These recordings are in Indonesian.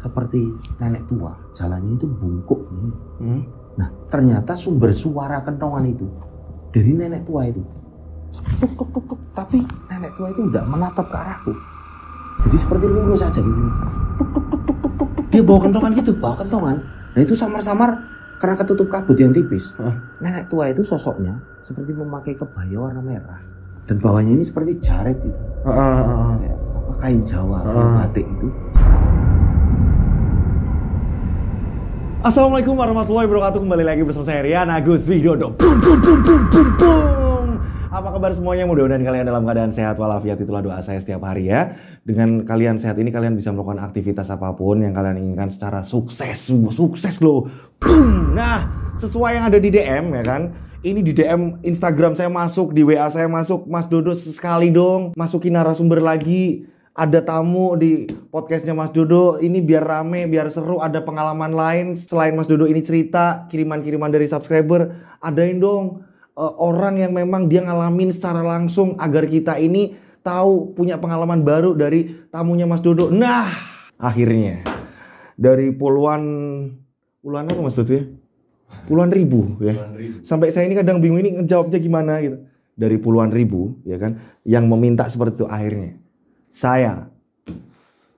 seperti nenek tua, jalannya itu bungkuk. Nah, ternyata sumber suara kentongan itu dari nenek tua itu. Tuk. Tapi nenek tua itu udah menatap ke arahku. Jadi seperti lurus aja gitu. Tuk. Dia bawa kentongan gitu, bawa kentongan. Nah itu samar-samar karena ketutup kabut yang tipis. Nenek tua itu sosoknya seperti memakai kebaya warna merah. Dan bawahnya ini seperti jaret itu. Apa kain Jawa, kain batik itu. Assalamualaikum warahmatullahi wabarakatuh. Kembali lagi bersama saya Rian Agus Widodo. Apa kabar semuanya? Mudah-mudahan kalian dalam keadaan sehat walafiat. Itulah doa saya setiap hari ya. Dengan kalian sehat ini kalian bisa melakukan aktivitas apapun yang kalian inginkan secara sukses. Sukses loh. Boom. Nah, sesuai yang ada di DM ya kan. Ini di DM Instagram saya masuk, di WA saya masuk. Mas Dodo sekali dong masukin narasumber lagi. Ada tamu di podcastnya Mas Dodo. Ini biar rame, biar seru. Ada pengalaman lain selain Mas Dodo ini cerita, kiriman-kiriman dari subscriber. Adain dong orang yang memang dia ngalamin secara langsung agar kita ini tahu, punya pengalaman baru dari tamunya Mas Dodo. Nah, akhirnya dari puluhan apa Mas Dodo ya? Puluhan ribu ya. Sampai saya ini kadang bingung ini ngejawabnya gimana gitu. Dari puluhan ribu ya kan yang meminta seperti itu, akhirnya saya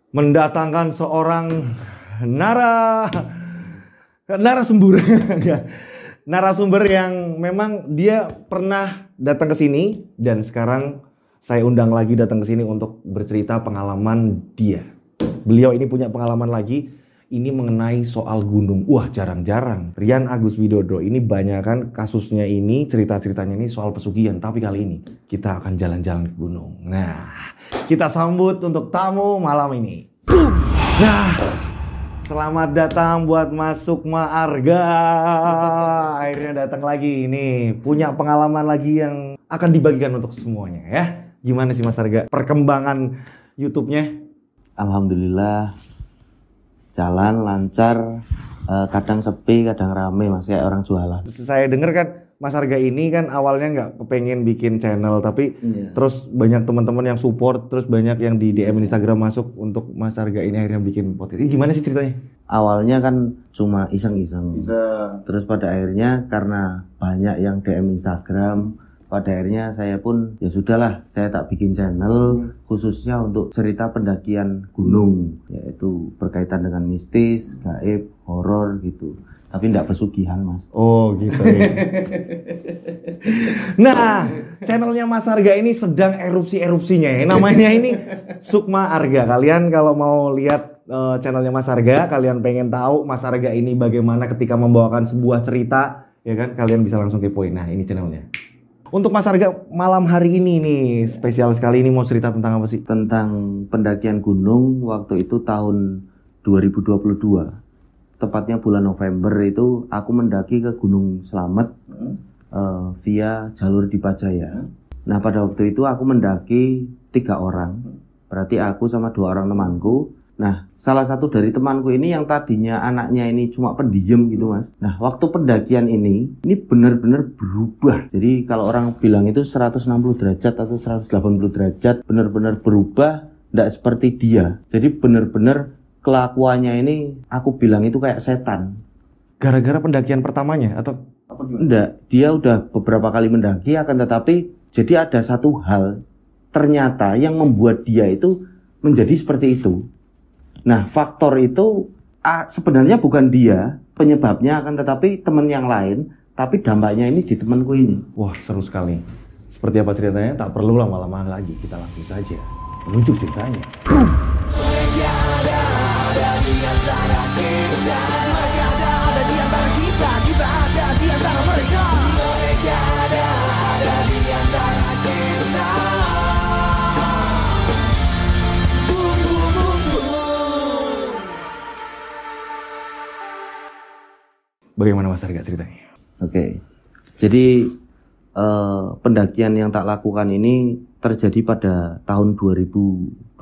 mendatangkan seorang narasumber narasumber yang memang dia pernah datang ke sini dan sekarang saya undang lagi datang ke sini untuk bercerita pengalaman dia. Beliau ini punya pengalaman lagi, ini mengenai soal gunung. Wah, jarang-jarang Rian Agus Widodo ini banyak kan kasusnya ini, cerita-ceritanya ini soal pesugihan, tapi kali ini kita akan jalan-jalan ke gunung. Nah, kita sambut untuk tamu malam ini. Boom! Nah, selamat datang buat Mas Sukma Arga. Akhirnya datang lagi nih. Punya pengalaman lagi yang akan dibagikan untuk semuanya ya. Gimana sih Mas Arga perkembangan YouTube-nya? Alhamdulillah jalan lancar, kadang sepi, kadang rame Mas, kayak orang jualan. Saya dengar kan Mas Arga ini kan awalnya nggak kepengen bikin channel, tapi terus banyak teman-teman yang support, terus banyak yang di DM Instagram masuk untuk Mas Arga ini akhirnya bikin podcast. Ini gimana sih ceritanya? Awalnya kan cuma iseng-iseng. Terus pada akhirnya karena banyak yang DM Instagram, pada akhirnya saya pun ya sudahlah, saya tak bikin channel khususnya untuk cerita pendakian gunung, yaitu berkaitan dengan mistis, gaib, horor gitu. Tapi enggak pesugihan Mas. Oh gitu ya. Nah, channelnya Mas Arga ini sedang erupsi-erupsinya ya. Namanya ini Sukma Arga. Kalian kalau mau lihat channelnya Mas Arga, kalian pengen tahu Mas Arga ini bagaimana ketika membawakan sebuah cerita, ya kan? Kalian bisa langsung kepoin. Nah, ini channelnya. Untuk Mas Arga malam hari ini nih, spesial sekali ini mau cerita tentang apa sih? Tentang pendakian gunung waktu itu tahun 2022. Tepatnya bulan November itu aku mendaki ke Gunung Slamet via jalur Dipajaya. Nah pada waktu itu aku mendaki 3 orang. Berarti aku sama 2 orang temanku. Nah salah satu dari temanku ini yang tadinya anaknya ini cuma pendiam gitu Mas. Nah waktu pendakian ini benar-benar berubah. Jadi kalau orang bilang itu 160 derajat atau 180 derajat, benar-benar berubah, tidak seperti dia. Jadi benar-benar kelakuannya ini aku bilang itu kayak setan. Gara-gara pendakian pertamanya atau apa gimana? Enggak, dia udah beberapa kali mendaki, akan tetapi jadi ada satu hal ternyata yang membuat dia itu menjadi seperti itu. Nah, faktor itu sebenarnya bukan dia penyebabnya, akan tetapi teman yang lain, tapi dampaknya ini di temanku ini. Wah, seru sekali. Seperti apa ceritanya? Tak perlu lama-lama lagi, kita langsung saja menuju ceritanya. Bagaimana Mas Arga ceritanya? Oke. Jadi pendakian yang tak lakukan ini terjadi pada tahun 2022.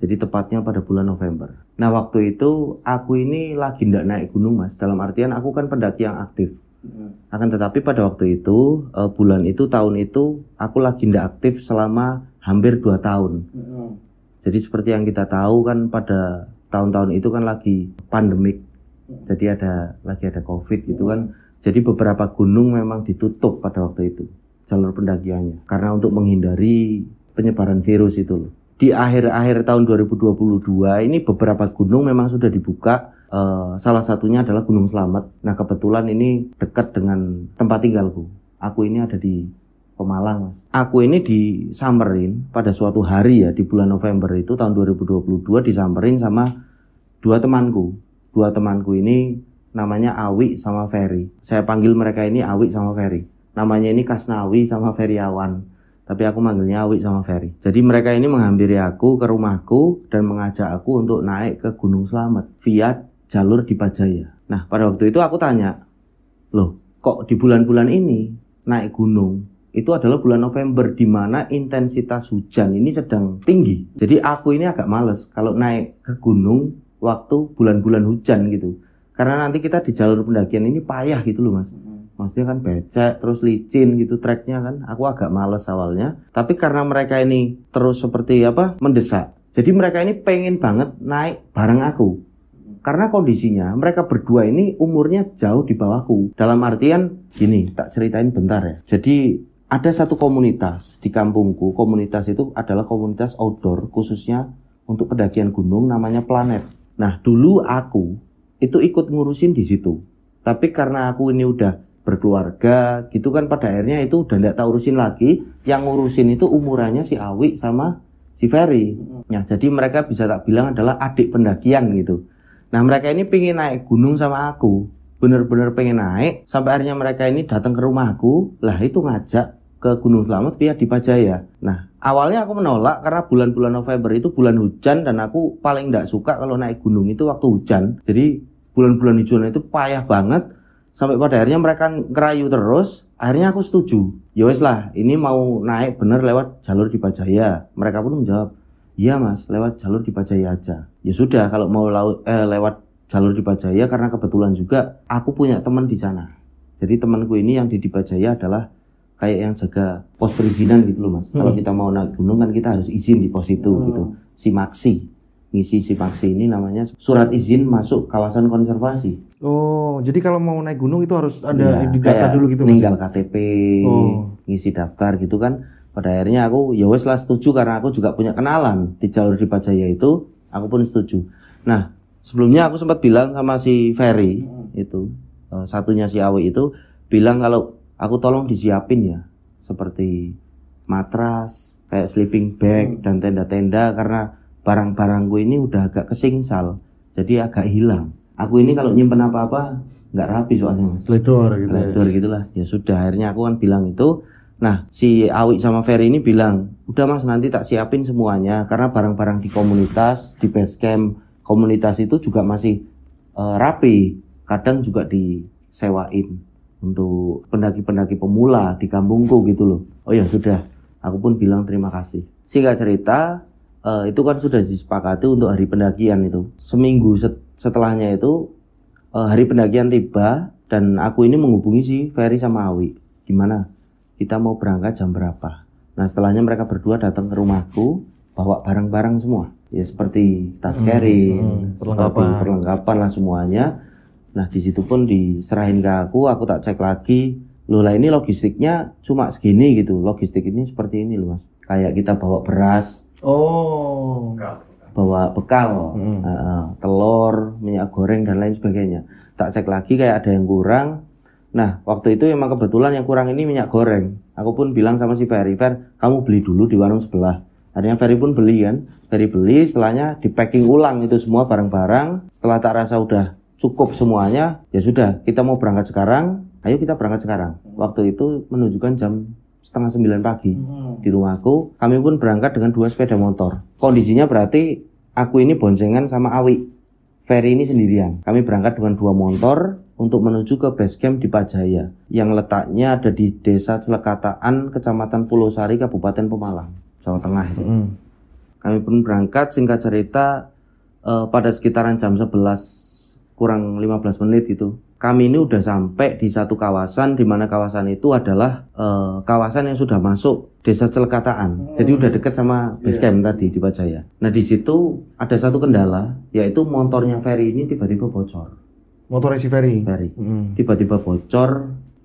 Jadi tepatnya pada bulan November. Nah waktu itu aku ini lagi ndak naik gunung Mas. Dalam artian aku kan pendaki yang aktif. Akan tetapi pada waktu itu bulan itu tahun itu aku lagi ndak aktif selama hampir 2 tahun. Jadi seperti yang kita tahu kan pada tahun-tahun itu kan lagi pandemik, jadi lagi ada COVID gitu kan. Jadi beberapa gunung memang ditutup pada waktu itu jalur pendakiannya karena untuk menghindari penyebaran virus itu loh. Di akhir-akhir tahun 2022 ini beberapa gunung memang sudah dibuka. Salah satunya adalah Gunung Slamet. Nah kebetulan ini dekat dengan tempat tinggalku. Aku ini ada di Pemalang, Mas. Aku ini disamperin pada suatu hari ya di bulan November itu tahun 2022 disamperin sama dua temanku. Dua temanku ini namanya Awi sama Ferry. Saya panggil mereka ini Awi sama Ferry. Namanya ini Kasnawi sama Feryawan. Tapi aku manggilnya Awi sama Ferry. Jadi mereka ini menghampiri aku ke rumahku dan mengajak aku untuk naik ke Gunung Slamet via jalur di Pajaya. Nah pada waktu itu aku tanya, loh kok di bulan-bulan ini naik gunung? Itu adalah bulan November di mana intensitas hujan ini sedang tinggi. Jadi aku ini agak males kalau naik ke gunung waktu bulan-bulan hujan gitu. Karena nanti kita di jalur pendakian ini payah gitu loh Mas. Maksudnya kan becek, terus licin gitu treknya kan. Aku agak males awalnya. Tapi karena mereka ini terus seperti mendesak. Jadi mereka ini pengen banget naik bareng aku. Karena kondisinya mereka berdua ini umurnya jauh di bawahku. Dalam artian gini, tak ceritain bentar ya. Jadi ada satu komunitas di kampungku. Komunitas itu adalah komunitas outdoor khususnya untuk pendakian gunung namanya Planet. Nah dulu aku itu ikut ngurusin di situ. Tapi karena aku ini udah berkeluarga gitu kan, pada akhirnya itu udah gak tak urusin lagi. Yang ngurusin itu umurannya si Awi sama si Ferry. Nah jadi mereka bisa tak bilang adalah adik pendakian gitu. Nah mereka ini pengen naik gunung sama aku, bener-bener pengen naik, sampai akhirnya mereka ini datang ke rumahku, lah itu ngajak ke Gunung Slamet via di Pajaya. Nah awalnya aku menolak karena bulan-bulan November itu bulan hujan dan aku paling gak suka kalau naik gunung itu waktu hujan. Jadi bulan-bulan hujan itu payah banget, sampai pada akhirnya mereka ngerayu terus, akhirnya aku setuju. Ya wes lah, ini mau naik bener lewat jalur di Pajaya. Mereka pun menjawab, iya mas, lewat jalur di Pajaya aja. Ya sudah, kalau mau lewat jalur di Pajaya karena kebetulan juga aku punya teman di sana. Jadi temanku ini yang di Pajaya adalah kayak yang jaga pos perizinan gitu loh mas. Kalau kita mau naik gunung kan kita harus izin di pos itu gitu. Simaksi. Ngisi Simaksi ini namanya surat izin masuk kawasan konservasi. Oh, jadi kalau mau naik gunung itu harus ada data dulu gitu mas? Ninggal KTP, ngisi daftar gitu kan. Pada akhirnya aku ya wes lah setuju karena aku juga punya kenalan di jalur di Pajaya itu, aku pun setuju. Nah sebelumnya aku sempat bilang sama si Ferry itu, satunya si Awi itu bilang kalau aku tolong disiapin ya seperti matras, kayak sleeping bag dan tenda-tenda karena barang-barangku ini udah agak kesingsal, jadi agak hilang. Aku ini kalau nyimpen apa-apa nggak rapi soalnya mas. Teledor gitu. Teledor gitulah. Ya sudah akhirnya aku kan bilang itu. Nah si Awi sama Ferry ini bilang, udah mas nanti tak siapin semuanya karena barang-barang di komunitas, di base camp komunitas itu juga masih rapi. Kadang juga disewain untuk pendaki-pendaki pemula di kampungku gitu loh. Oh ya sudah, aku pun bilang terima kasih. Singkat cerita, itu kan sudah disepakati untuk hari pendakian itu. Seminggu setelahnya itu hari pendakian tiba dan aku ini menghubungi si Ferry sama Awi. Gimana? Kita mau berangkat jam berapa? Nah setelahnya mereka berdua datang ke rumahku bawa barang-barang semua. Ya seperti tas carry, perlengkapan lah semuanya. Nah di situ pun diserahin ke aku tak cek lagi. Loh lah ini logistiknya cuma segini gitu. Logistik ini seperti ini loh mas. Kayak kita bawa beras. Oh. Bawa bekal, telur, minyak goreng dan lain sebagainya. Tak cek lagi kayak ada yang kurang. Nah waktu itu emang kebetulan yang kurang ini minyak goreng. Aku pun bilang sama si Ferry, Fer kamu beli dulu di warung sebelah. Akhirnya Ferry pun beli kan. Ferry beli, setelahnya di packing ulang itu semua barang-barang. Setelah tak rasa udah cukup semuanya, ya sudah kita mau berangkat sekarang. Ayo kita berangkat sekarang. Waktu itu menunjukkan jam 8:30 pagi di rumahku. Kami pun berangkat dengan 2 sepeda motor. Kondisinya berarti aku ini boncengan sama Awi, Ferry ini sendirian. Kami berangkat dengan 2 motor untuk menuju ke base camp di Pajaya yang letaknya ada di Desa Celekataan, Kecamatan Pulau Sari, Kabupaten Pemalang, Jawa Tengah itu. Kami pun berangkat, singkat cerita pada sekitaran jam 11 kurang 15 menit gitu. Kami ini udah sampai di satu kawasan, di mana kawasan itu adalah kawasan yang sudah masuk Desa Celekataan. Jadi udah dekat sama base camp tadi di Pajaya. Nah di situ ada satu kendala, yaitu motornya Ferry ini tiba-tiba bocor. Motornya si Ferry? Tiba-tiba bocor.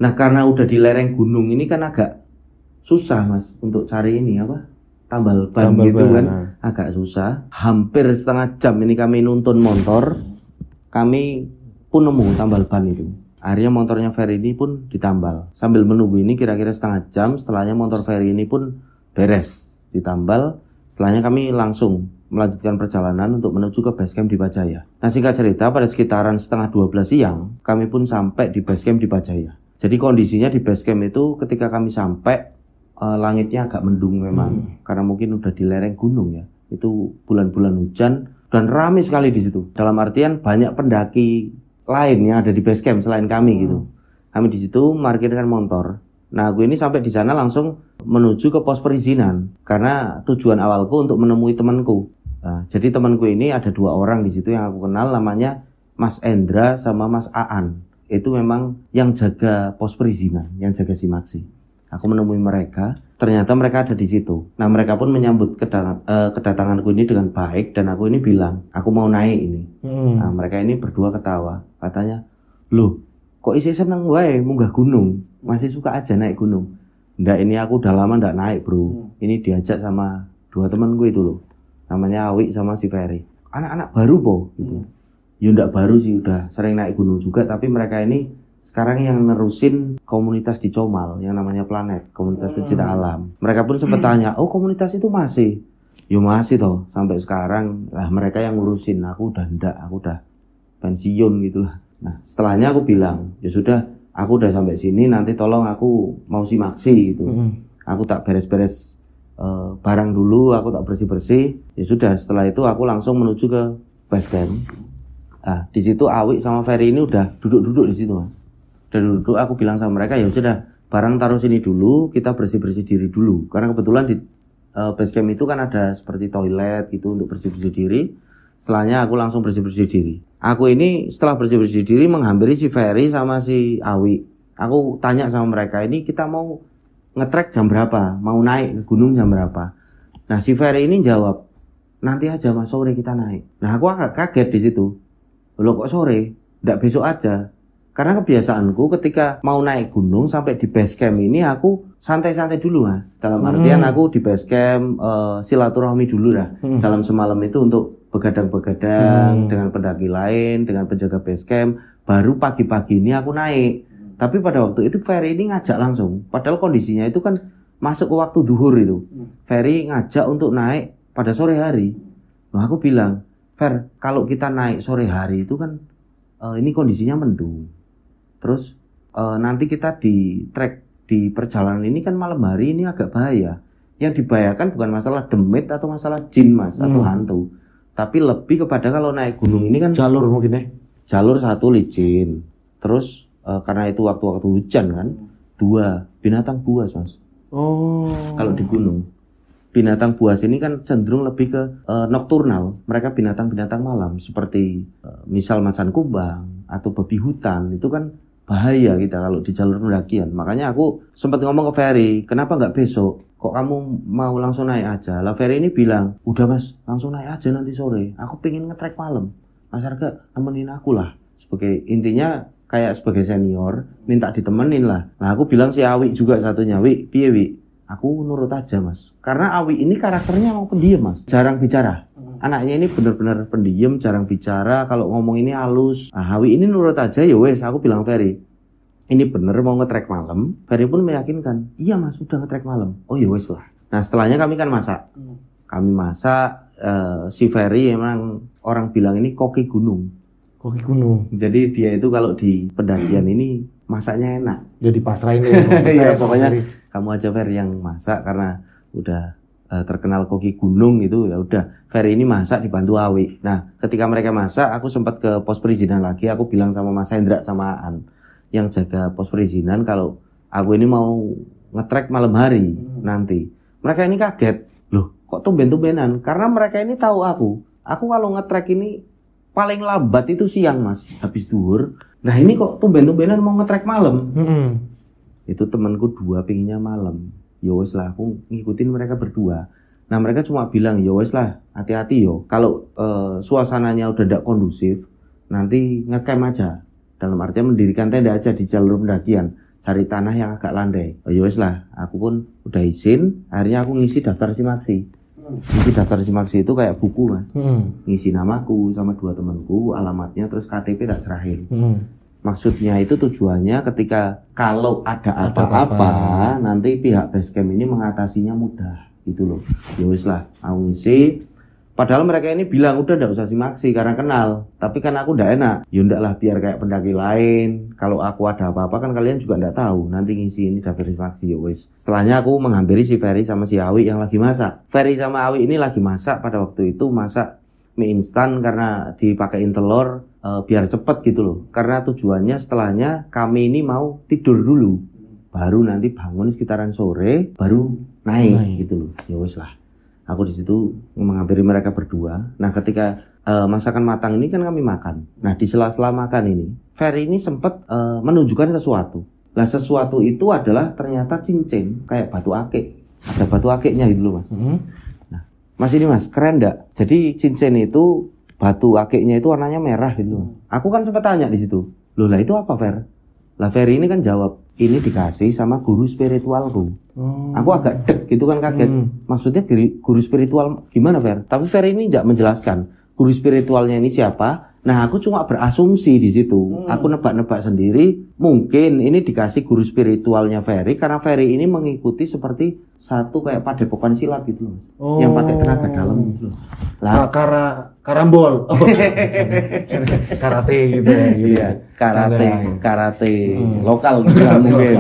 Nah karena udah di lereng gunung ini kan agak susah mas untuk cari ini apa? Tambal ban gitu kan. Agak susah. Hampir setengah jam ini kami nuntun motor. Kami pun nemu tambal ban itu. Akhirnya motornya Ferry ini pun ditambal. Sambil menunggu ini kira-kira setengah jam, setelahnya motor Ferry ini pun beres ditambal. Setelahnya kami langsung melanjutkan perjalanan untuk menuju ke base camp di Pajaya. Nah singkat cerita pada sekitaran setengah 12 siang kami pun sampai di base camp di Pajaya. Jadi kondisinya di base camp itu ketika kami sampai langitnya agak mendung memang karena mungkin udah di lereng gunung ya. Itu bulan-bulan hujan dan ramai sekali di situ. Dalam artian banyak pendaki lain yang ada di base camp selain kami gitu. Kami di situ parkirkan motor. Nah, aku ini sampai di sana langsung menuju ke pos perizinan karena tujuan awalku untuk menemui temanku. Nah, jadi temanku ini ada 2 orang di situ yang aku kenal, namanya Mas Endra sama Mas Aan. Itu memang yang jaga pos perizinan, yang jaga Simaksi. Aku menemui mereka, ternyata mereka ada di situ. Nah, mereka pun menyambut kedatanganku ini dengan baik dan aku ini bilang, aku mau naik ini. Nah, mereka ini berdua ketawa. Katanya, "Loh, kok isi seneng wae munggah gunung? Masih suka aja naik gunung?" "Nggak, ini aku udah lama nggak naik, Bro. Ini diajak sama 2 temanku itu loh. Namanya Awi sama si Ferry. Anak-anak baru po gitu." Ya nggak baru sih, udah sering naik gunung juga, tapi mereka ini sekarang yang nerusin komunitas di Comal yang namanya Planet, komunitas pecinta alam. Mereka pun sempat tanya, "Oh, komunitas itu masih?" "Ya masih toh, sampai sekarang." Lah mereka yang ngurusin, aku udah enggak, aku udah pensiun gitulah. Nah, setelahnya aku bilang, "Ya sudah, aku udah sampai sini, nanti tolong aku mau Simaksi gitu. Aku tak beres-beres barang dulu, aku tak bersih-bersih." Ya sudah, setelah itu aku langsung menuju ke base camp. Nah, di situ Awi sama Ferry ini udah duduk-duduk di situ, Mas. Dan duduk, aku bilang sama mereka, "Ya sudah, barang taruh sini dulu, kita bersih-bersih diri dulu." Karena kebetulan di base camp itu kan ada seperti toilet gitu untuk bersih-bersih diri. Setelahnya aku langsung bersih-bersih diri. Aku ini setelah bersih-bersih diri menghampiri si Ferry sama si Awi. Aku tanya sama mereka, "Ini kita mau ngetrek jam berapa? Mau naik gunung jam berapa?" Nah, si Ferry ini jawab, "Nanti aja mas, sore kita naik." Nah, aku agak kaget di situ. "Loh kok sore? Nggak besok aja?" Karena kebiasaanku ketika mau naik gunung sampai di base camp ini aku santai-santai dulu mas. Dalam artian aku di base camp silaturahmi dulu lah. Dalam semalam itu untuk begadang-begadang dengan pendaki lain, dengan penjaga base camp. Baru pagi-pagi ini aku naik. Tapi pada waktu itu Ferry ini ngajak langsung. Padahal kondisinya itu kan masuk ke waktu zuhur itu. Ferry ngajak untuk naik pada sore hari. Nah aku bilang, "Fer, kalau kita naik sore hari itu kan ini kondisinya mendung. Terus nanti kita di trek di perjalanan ini kan malam hari ini agak bahaya. Yang dibahayakan bukan masalah demit atau masalah jin mas atau hantu, tapi lebih kepada kalau naik gunung ini kan jalur mungkin ya. Jalur satu licin. Terus karena itu waktu-waktu hujan kan. 2 binatang buas mas. Oh. Kalau di gunung binatang buas ini kan cenderung lebih ke nokturnal. Mereka binatang-binatang malam seperti misal macan kumbang atau babi hutan. Itu kan bahaya kita kalau di jalur pendakian. Makanya aku sempat ngomong ke Ferry, "Kenapa nggak besok? Kok kamu mau langsung naik aja?" Lah Ferry ini bilang, "Udah mas, langsung naik aja nanti sore. Aku pengen ngetrek malam. Mas Arga nemenin aku lah." Sebagai intinya kayak sebagai senior minta ditemenin lah. Nah aku bilang si Awi juga satunya, "Wi, piye Wi? Aku nurut aja mas." Karena Awi ini karakternya mau pendiam mas, jarang bicara. Anaknya ini benar-benar pendiam, jarang bicara. Kalau ngomong ini halus. Nah, Awi ini nurut aja. Ya wes, aku bilang Ferry, "Ini bener mau ngetrek malam?" Ferry pun meyakinkan, "Iya mas, udah ngetrek malam." "Oh ya wes lah." Nah setelahnya kami kan masak. Kami masak. Si Ferry emang orang bilang ini koki gunung. Koki gunung. Jadi dia itu kalau di pendakian ini masaknya enak. Jadi pasrahin ya. Iya pokoknya kamu aja Ferry yang masak karena udah terkenal koki gunung gitu. Ya udah Ferry ini masak dibantu Awi. Nah ketika mereka masak aku sempat ke pos perizinan lagi. Aku bilang sama Mas Hendra sama Aan yang jaga pos perizinan kalau aku ini mau ngetrek malam hari nanti. Mereka ini kaget, "Loh kok tumben-tumbenan?" Karena mereka ini tahu aku kalau ngetrek ini paling lambat itu siang mas, habis duhur. Nah ini kok tumben-tumbenan mau nge-trek malam. Itu temanku 2 pinginnya malam. Ya wes lah, aku ngikutin mereka berdua. Nah mereka cuma bilang ya wes lah, hati-hati yo. Kalau suasananya udah tidak kondusif, nanti ngecamp aja. Dalam artian mendirikan tenda aja di jalur pendakian, cari tanah yang agak landai. Oh ya wes lah, aku pun udah izin. Akhirnya aku ngisi daftar simaksi. Ngisi daftar simaksi itu kayak buku mas. Ngisi namaku sama 2 temanku, alamatnya, terus KTP tak serahin. Maksudnya itu tujuannya ketika kalau ada apa-apa nanti pihak basecamp ini mengatasinya mudah gitu loh. Ya wis lah, aku ngisi. Padahal mereka ini bilang udah ndak usah simaksi karena kenal. Tapi kan aku ndak enak. Ya ndak lah, biar kayak pendaki lain. Kalau aku ada apa-apa kan kalian juga ndak tahu. Nanti ngisi ini daftar simaksi ya wis. Setelahnya aku menghampiri si Ferry sama si Awi yang lagi masak. Ferry sama Awi ini lagi masak pada waktu itu, masak mie instan karena dipakein telur biar cepet gitu loh. Karena tujuannya setelahnya kami ini mau tidur dulu, baru nanti bangun sekitaran sore, baru naik gitu loh. Ya wis lah. Aku di situ menghampiri mereka berdua. Nah ketika masakan matang ini kan kami makan. Nah di sela-sela makan ini, Ferry ini sempat menunjukkan sesuatu. Nah sesuatu itu adalah ternyata cincin kayak batu akik. Ada batu akiknya gitu loh mas. Mas ini mas, keren ndak? Jadi cincin itu batu akiknya itu warnanya merah gitu loh. Aku kan sempat tanya di situ, loh lah itu apa Fer? Lah Ferry ini kan jawab, ini dikasih sama guru spiritualku. Aku agak deg gitu kan, kaget. Maksudnya guru spiritual gimana Fer? Tapi Ferry ini nggak menjelaskan guru spiritualnya ini siapa. Nah aku cuma berasumsi di situ. Aku nebak-nebak sendiri. Mungkin ini dikasih guru spiritualnya Ferry karena Ferry ini mengikuti seperti satu kayak padepokan silat gitu loh. Yang pakai tenaga dalam gitu loh. Lah karambol. Karate gitu ya. Iya, karate lokal gitu kan mungkin.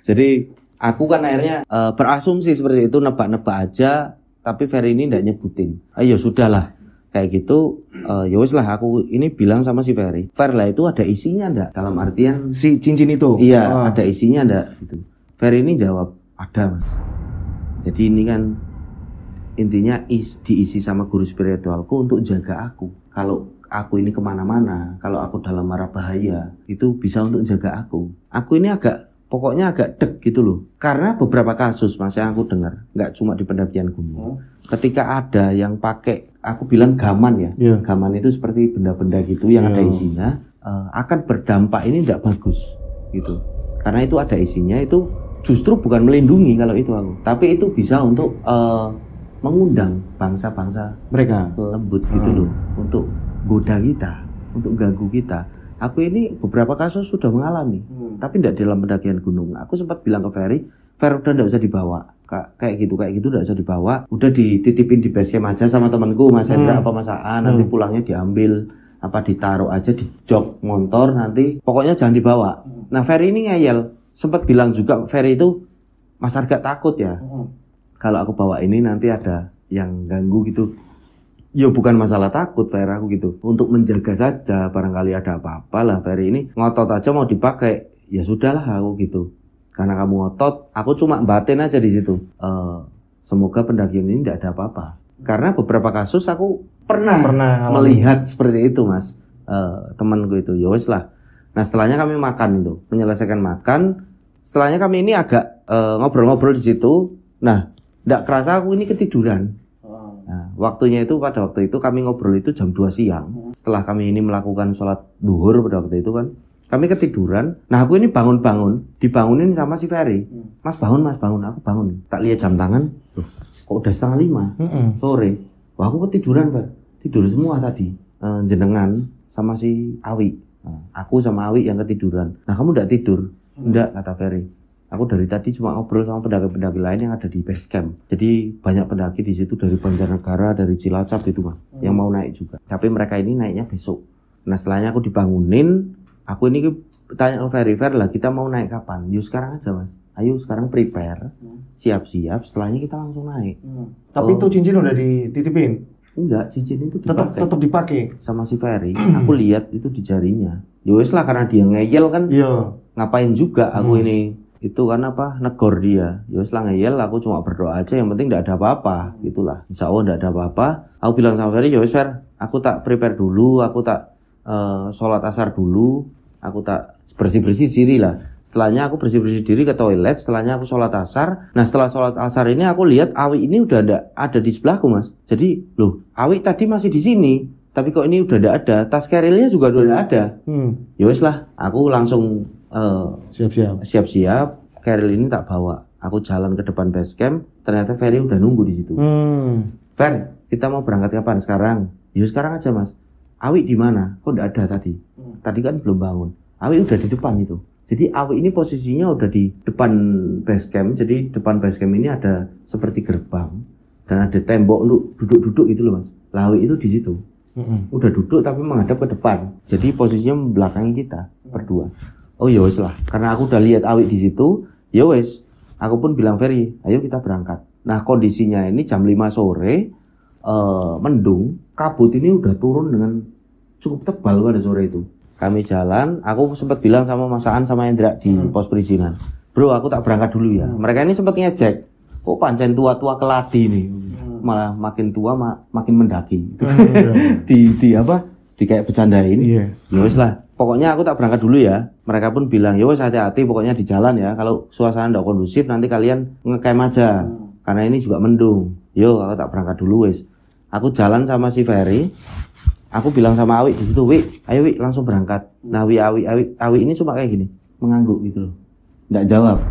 Jadi aku kan akhirnya berasumsi seperti itu, nebak-nebak aja. Tapi Ferry ini enggak nyebutin. Ayo sudahlah. Kayak gitu, ya wis lah aku ini bilang sama si Ferry. Fer lah itu ada isinya ndak? Dalam artian si cincin itu? Iya, ada isinya ndak? Gitu. Ferry ini jawab, ada mas. Jadi ini kan intinya diisi sama guru spiritualku untuk jaga aku. Kalau aku ini kemana-mana, kalau aku dalam mara bahaya, itu bisa untuk jaga aku. Aku ini pokoknya agak deg gitu loh. Karena beberapa kasus mas yang aku dengar, nggak cuma di pendakian gunung. Ketika ada yang pakai, aku bilang gaman ya, gaman itu seperti benda-benda gitu yang ada isinya, akan berdampak ini tidak bagus gitu. Karena itu ada isinya, itu justru bukan melindungi kalau itu aku, tapi itu bisa untuk mengundang bangsa-bangsa mereka lembut gitu loh, untuk goda kita, untuk ganggu kita. Aku ini beberapa kasus sudah mengalami, tapi tidak dalam pendakian gunung. Aku sempat bilang ke Ferry, Fer udah nggak usah dibawa, kayak gitu nggak usah dibawa, udah dititipin di base camp aja sama temanku Mas Hendra apa Mas Aan, nanti pulangnya diambil apa ditaruh aja di jok motor, nanti pokoknya jangan dibawa. Nah Ferry ini ngeyel, sempat bilang juga Ferry itu, Mas Arga takut ya kalau aku bawa ini nanti ada yang ganggu gitu. Ya bukan masalah takut Ferry aku gitu, untuk menjaga saja barangkali ada apa-apa lah. Ferry ini ngotot aja mau dipakai, ya sudahlah aku gitu. Karena kamu ngotot, aku cuma batin aja di situ. Semoga pendakian ini tidak ada apa-apa. Karena beberapa kasus aku pernah melihat seperti itu mas, temanku itu. Ya wes lah. Nah setelahnya kami makan itu, menyelesaikan makan. Setelahnya kami ini agak ngobrol-ngobrol di situ. Nah, tidak kerasa aku ini ketiduran. Nah, waktunya itu pada waktu itu kami ngobrol itu jam 2 siang. Setelah kami ini melakukan sholat duhur pada waktu itu kan, kami ketiduran. Nah aku ini bangun-bangun, dibangunin sama si Ferry. Mas bangun, aku bangun. Tak lihat jam tangan, loh, kok udah 4:30 sore. Wah aku ketiduran Fer, tidur semua tadi. Jenengan sama si Awi. Aku sama Awi yang ketiduran. Nah kamu udah tidur? Enggak, kata Ferry. Aku dari tadi cuma ngobrol sama pendaki-pendaki lain yang ada di base camp. Jadi banyak pendaki di situ dari Banjarnegara, dari Cilacap gitu mas, yang mau naik juga. Tapi mereka ini naiknya besok. Nah setelahnya aku dibangunin, aku ini tanya ke Ferry, lah kita mau naik kapan? Yuk sekarang aja mas. Ayo sekarang prepare, siap-siap. Setelahnya kita langsung naik. Tapi itu cincin udah dititipin? Enggak, cincin itu dipakai. Tetap dipakai sama si Ferry. Aku lihat itu di jarinya. Ya wes lah karena dia ngeyel kan. Iya. Ngapain juga aku ini itu kan apa, negor dia. Ya wis lah ngeyel, aku cuma berdoa aja, yang penting enggak ada apa-apa, gitulah. Insyaallah enggak ada apa-apa. Aku bilang sama Ferry, ya wis Fer, aku tak prepare dulu, aku tak sholat asar dulu, aku tak bersih-bersih diri lah. Setelahnya aku bersih-bersih diri ke toilet, setelahnya aku sholat asar. Nah setelah sholat asar ini aku lihat Awi ini udah ada di sebelahku Mas. Jadi loh, Awi tadi masih di sini, tapi kok ini udah enggak ada, tas kerilnya juga udah enggak ada. Ya wis lah, aku langsung siap-siap, Keril ini tak bawa. Aku jalan ke depan base camp, ternyata Ferry udah nunggu di situ. Fer, kita mau berangkat kapan sekarang? Ya sekarang aja Mas. Awi di mana? Kok enggak ada tadi? Tadi kan belum bangun. Awi udah di depan itu. Jadi Awi ini posisinya udah di depan base camp. Jadi depan base camp ini ada seperti gerbang dan ada tembok lu duduk-duduk gitu loh Mas. Lah Awi itu di situ. Udah duduk tapi menghadap ke depan. Jadi posisinya membelakangi kita berdua. Oh ya wes lah, karena aku udah lihat Awi di situ, ya wes, aku pun bilang Ferry, ayo kita berangkat. Nah kondisinya ini jam 5 sore, mendung, kabut ini udah turun dengan cukup tebal pada sore itu. Kami jalan, aku sempat bilang sama Mas Aan sama Hendra di pos perizinan, bro aku tak berangkat dulu ya. Mereka ini sempat ngejek, kok pancen tua-tua keladi nih, malah makin tua makin mendaki. di apa? Di kayak bercandain. Ya wes lah. Pokoknya aku tak berangkat dulu ya. Mereka pun bilang, ya wes hati-hati pokoknya di jalan ya. Kalau suasana ndak kondusif nanti kalian ngecamp aja. Karena ini juga mendung. Yo, aku tak berangkat dulu wes. Aku jalan sama si Ferry. Aku bilang sama Awi di situ, Wi, ayo Wi langsung berangkat. Nah, Awi ini cuma kayak gini, mengangguk gitu loh. Ndak jawab.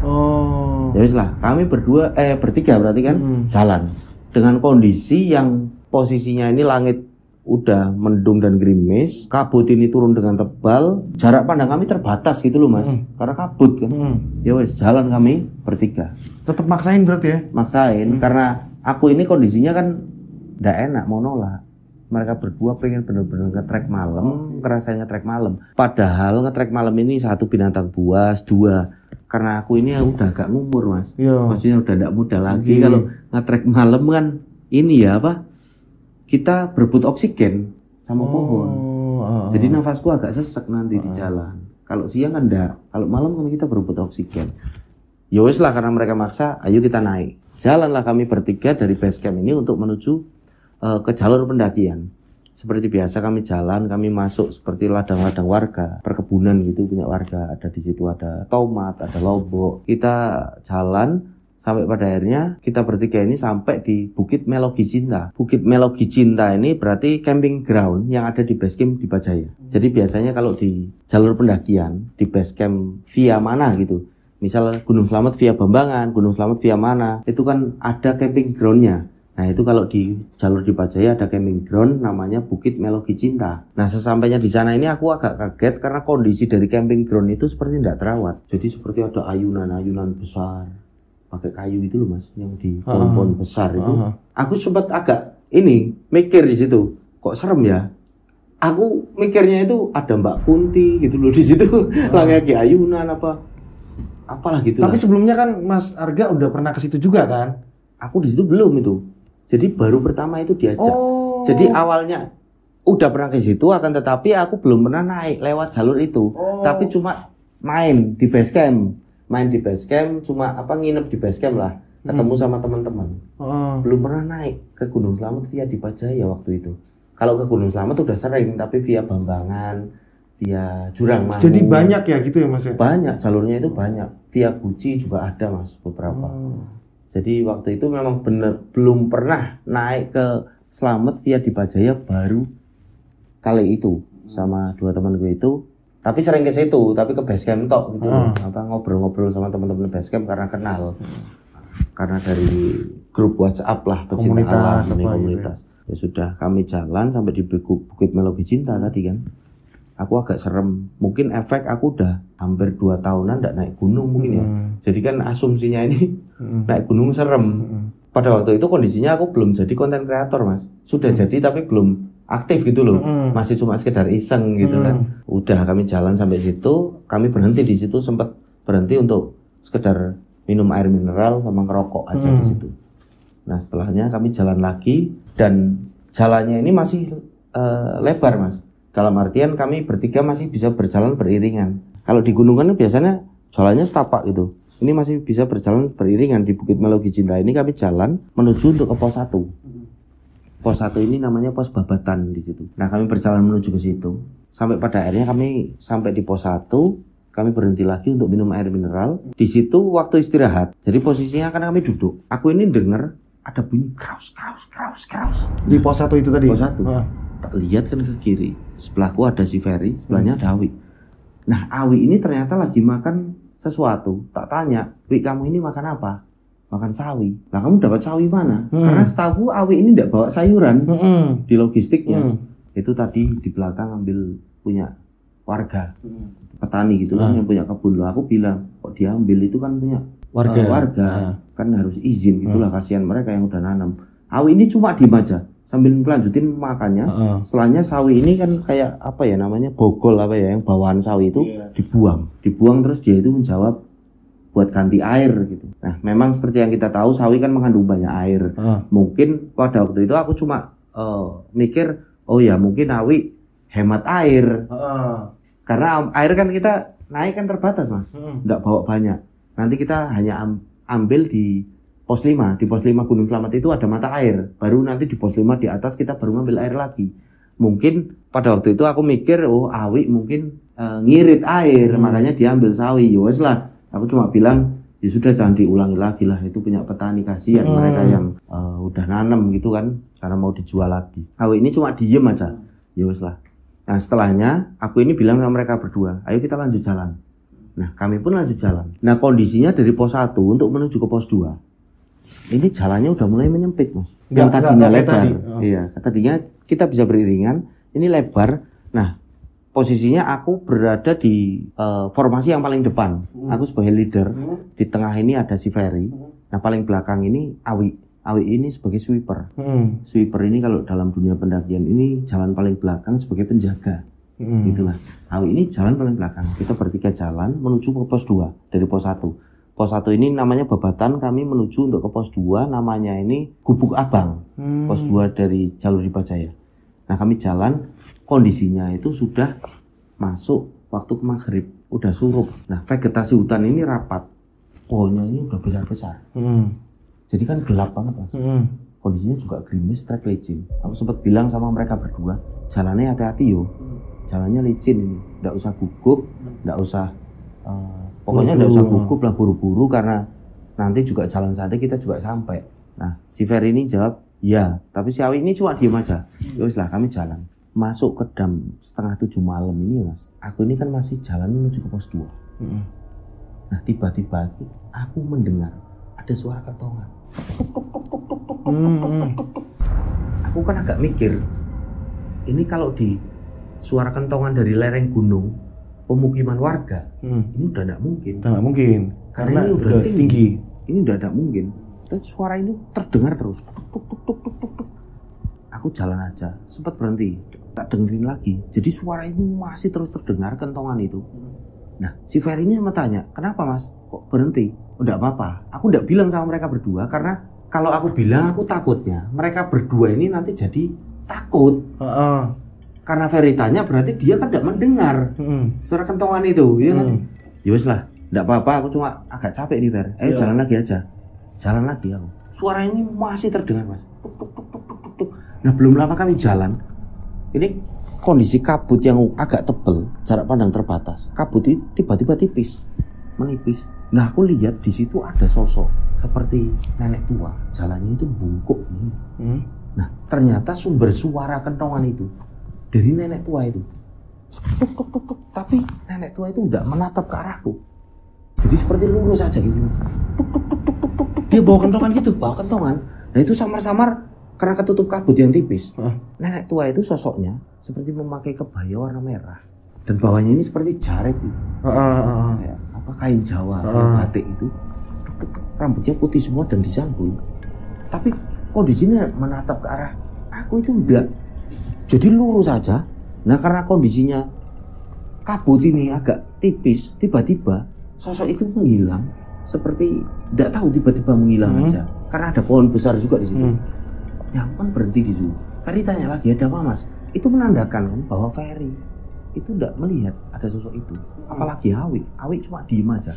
Ya wes lah, kami bertiga berarti kan jalan. Dengan kondisi yang posisinya ini langit udah mendung dan gerimis, kabut ini turun dengan tebal, jarak pandang kami terbatas gitu loh Mas, karena kabut kan. Ya wes jalan kami bertiga. Tetap maksain berarti ya? Maksain, karena aku ini kondisinya kan nggak enak, mau nolak. Mereka berdua pengen bener-bener nge-trek malam, ngerasain nge-trek malam. Padahal nge-trek malam ini satu binatang buas, dua. Karena aku ini udah agak ngumur Mas, maksudnya udah nggak muda lagi. Kalau nge-trek malam kan ini ya apa? Kita berebut oksigen sama pohon. Jadi nafasku agak sesek nanti di jalan. Kalau siang kan enggak. Kalau malam kan kita berebut oksigen. Ya wes lah, karena mereka maksa, ayo kita naik. Jalanlah kami bertiga dari base camp ini untuk menuju ke jalur pendakian. Seperti biasa kami jalan, kami masuk seperti ladang-ladang warga, perkebunan gitu punya warga. Ada di situ ada tomat, ada lombok. Kita jalan sampai pada akhirnya kita bertiga ini sampai di Bukit Melogi Cinta. Bukit Melogi Cinta ini berarti camping ground yang ada di base camp di Bajaya. Jadi biasanya kalau di jalur pendakian di base camp via mana gitu, misal Gunung Slamet via Bambangan, Gunung Slamet via mana, itu kan ada camping groundnya. Nah itu kalau di jalur di Bajaya ada camping ground namanya Bukit Melogi Cinta. Nah sesampainya di sana ini aku agak kaget karena kondisi dari camping ground itu seperti tidak terawat. Jadi seperti ada ayunan-ayunan besar pakai kayu itu loh Mas, yang di pohon-pohon besar itu. Aku sempat agak mikir di situ, kok serem ya. Aku mikirnya itu ada Mbak Kunti gitu loh di situ, lagi ayunan apalah gitu. Tapi sebelumnya kan Mas Arga udah pernah ke situ juga kan? Aku di situ belum itu. Jadi baru pertama itu diajak. Jadi awalnya udah pernah ke situ, akan tetapi aku belum pernah naik lewat jalur itu. Tapi cuma main di base camp. Cuma nginep di base camp lah, ketemu sama teman-teman. Belum pernah naik ke Gunung Slamet via di Bajaya waktu itu. Kalau ke Gunung Slamet udah sering, tapi via Bambangan, via Jurang Mangu. Jadi banyak ya gitu ya Mas ya? Banyak, jalurnya itu banyak. Via Guci juga ada Mas, beberapa. Jadi waktu itu memang belum pernah naik ke Slamet via di Bajaya, baru kali itu sama dua teman gue itu. Tapi sering ke situ, tapi ke base camp tok gitu. Ngobrol-ngobrol sama teman-teman base camp karena kenal. Karena dari grup WhatsApp lah, pecinta alam ini komunitas. Ya sudah, kami jalan sampai di Bukit Melogi Cinta tadi kan. Aku agak serem. Mungkin efek aku udah hampir 2 tahunan enggak naik gunung mungkin ya. Jadi kan asumsinya ini naik gunung serem. Pada waktu itu kondisinya aku belum jadi konten kreator Mas. Sudah jadi tapi belum aktif gitu loh, masih cuma sekedar iseng gitu kan. Udah kami jalan sampai situ, kami berhenti di situ, sempat berhenti untuk sekedar minum air mineral sama ngerokok aja di situ. Nah setelahnya kami jalan lagi dan jalannya ini masih lebar Mas. Dalam artian kami bertiga masih bisa berjalan beriringan. Kalau di gunungan biasanya jalannya setapak gitu. Ini masih bisa berjalan beriringan di Bukit Melogi Cinta ini kami jalan menuju untuk ke pos 1. Pos 1 ini namanya pos Babatan di situ. Nah, kami berjalan menuju ke situ. Sampai pada akhirnya kami sampai di pos 1, kami berhenti lagi untuk minum air mineral. Di situ waktu istirahat. Jadi posisinya kan kami duduk. Aku ini dengar ada bunyi kraus. Di pos 1 itu tadi. Pos 1. Tak lihat kan ke kiri. Sebelahku ada si Ferry, sebelahnya ada Awi. Nah, Awi ini ternyata lagi makan sesuatu. Tak tanya, "Wi, kamu ini makan apa?" "Makan sawi." "Lah, kamu dapat sawi mana?" Karena setahu Awi ini tidak bawa sayuran di logistiknya. Itu tadi di belakang ambil punya warga, petani gitu kan, yang punya kebun. Loh, aku bilang, kok dia ambil itu kan punya warga. Kan harus izin gitulah, kasihan mereka yang udah nanam. Awi ini cuma diem aja sambil melanjutin makannya. Setelahnya sawi ini kan kayak apa ya namanya, bogol apa ya, yang bawaan sawi itu dibuang terus dia itu menjawab buat ganti air gitu. Nah, memang seperti yang kita tahu sawi kan mengandung banyak air. Mungkin pada waktu itu aku cuma mikir, oh ya mungkin Awi hemat air. Karena air kan kita naik kan terbatas, Mas. Nggak bawa banyak. Nanti kita hanya ambil di pos 5. Di pos 5 Gunung Slamet itu ada mata air. Baru nanti di pos 5 di atas kita baru ngambil air lagi. Mungkin pada waktu itu aku mikir, oh Awi mungkin ngirit air, makanya dia ambil sawi. Ya wes lah. Aku cuma bilang, ya sudah jangan diulangi lagi lah. Itu punya petani, kasihan mereka yang udah nanam gitu kan, karena mau dijual lagi. Awi ini cuma diem aja. Ya wes lah. Nah, setelahnya aku ini bilang sama mereka berdua, ayo kita lanjut jalan. Nah, kami pun lanjut jalan. Nah, kondisinya dari pos 1 untuk menuju ke pos 2. Ini jalannya udah mulai menyempit, Mas. Yang tadinya lebar. Iya, tadinya kita bisa beriringan, ini lebar. Nah, posisinya aku berada di formasi yang paling depan. Aku sebagai leader. Di tengah ini ada si Ferry. Nah, paling belakang ini Awi. Awi ini sebagai sweeper. Sweeper ini kalau dalam dunia pendakian ini jalan paling belakang sebagai penjaga. Gitulah. Awi ini jalan paling belakang. Kita bertiga jalan menuju ke pos 2 dari pos 1. Pos 1 ini namanya Babatan, kami menuju untuk ke pos 2, namanya ini Gubuk Abang. Pos 2 dari jalur Ripajaya. Nah, kami jalan, kondisinya itu sudah masuk waktu ke maghrib, udah surup. Nah, vegetasi hutan ini rapat, pohonnya ini udah besar-besar. Jadi kan gelap banget, Mas. Kondisinya juga gerimis, trek licin. Aku sempat bilang sama mereka berdua, jalannya hati-hati yo. Jalannya licin ini, nggak usah gugup, nggak usah pokoknya nggak usah gugup lah, buru-buru, karena nanti juga jalan santai kita juga sampai. Nah, si Ferry ini jawab, ya, tapi si Awi ini cuma diem aja. Yowes lah, kami jalan. Masuk ke dam setengah 7 malam ini, Mas. Aku ini kan masih jalan menuju ke pos 2. Nah, tiba-tiba aku mendengar ada suara kentongan. Aku kan agak mikir, ini kalau di suara kentongan dari lereng gunung, pemukiman warga, ini udah tidak mungkin. Nggak mungkin. Karena ini udah tinggi. Ini udah tidak mungkin. Tapi suara ini terdengar terus. Aku jalan aja, sempat berhenti, tak dengerin lagi. Jadi suara ini masih terus terdengar, kentongan itu. Nah, si Ferry ini sama tanya, kenapa Mas? Kok berhenti? Udah apa-apa. Aku udah bilang sama mereka berdua, karena kalau aku bilang aku takutnya mereka berdua ini nanti jadi takut. Karena Ferry tanya berarti dia kan tidak mendengar suara kentongan itu, ya kan? Ya wes lah, tidak apa-apa. Aku cuma agak capek nih, Fer. Ayo jalan lagi aja. Jalan lagi aku. Suara ini masih terdengar, Mas. Nah, belum lama kami jalan. Ini kondisi kabut yang agak tebal, jarak pandang terbatas. Kabut itu tiba-tiba tipis, menipis. Nah, aku lihat di situ ada sosok seperti nenek tua. Jalannya itu bungkuk. Nah, ternyata sumber suara kentongan itu dari nenek tua itu. Tapi nenek tua itu tidak menatap ke arahku. Jadi seperti lurus aja gitu. Dia bawa kentongan gitu, bawa kentongan. Nah, itu samar-samar karena ketutup kabut yang tipis. Nenek tua itu sosoknya seperti memakai kebaya warna merah. Dan bawahnya ini seperti jaret itu. Kayak apa, kain Jawa, kain batik itu. Rambutnya putih semua dan disanggul. Tapi kondisinya menatap ke arah aku itu enggak. Jadi lurus saja. Nah, karena kondisinya kabut ini agak tipis, tiba-tiba sosok itu menghilang. Seperti tidak tahu, tiba-tiba menghilang aja. Karena ada pohon besar juga di situ. Ya, aku kan berhenti di situ. Ferry tanya lagi, ada apa Mas? Itu menandakan bahwa Ferry itu nggak melihat ada sosok itu. Apalagi Awi cuma diem aja.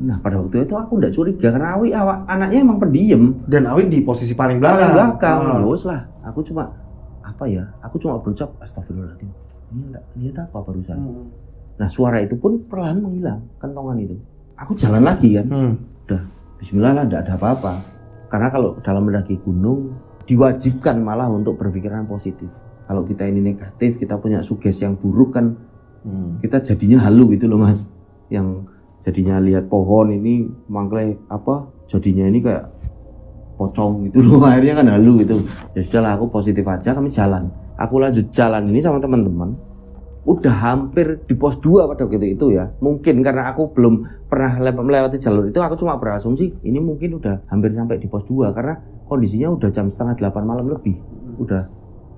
Nah pada waktu itu aku nggak curiga karena Awi anaknya emang pendiam. Dan Awi di posisi paling belakang. Yos lah. Aku cuma berucap astagfirullahaladzim. Ini nggak lihat apa barusan. Nah suara itu pun perlahan menghilang, kentongan itu. Aku jalan lagi kan. Udah bismillah lah, nggak ada apa-apa. Karena kalau dalam mendaki gunung diwajibkan malah untuk berpikiran positif. Kalau kita ini negatif, kita punya sugesti yang buruk kan, kita jadinya halu gitu loh mas. Yang jadinya lihat pohon ini mangkle apa, jadinya ini kayak pocong gitu loh. Akhirnya kan halu gitu. Ya sudahlah, aku positif aja, kami jalan. Aku lanjut jalan ini sama teman-teman. Udah hampir di pos 2 pada waktu itu ya. Mungkin karena aku belum pernah melewati jalur itu, aku cuma berasumsi ini mungkin udah hampir sampai di pos 2 karena kondisinya udah jam 7:30 malam lebih. Udah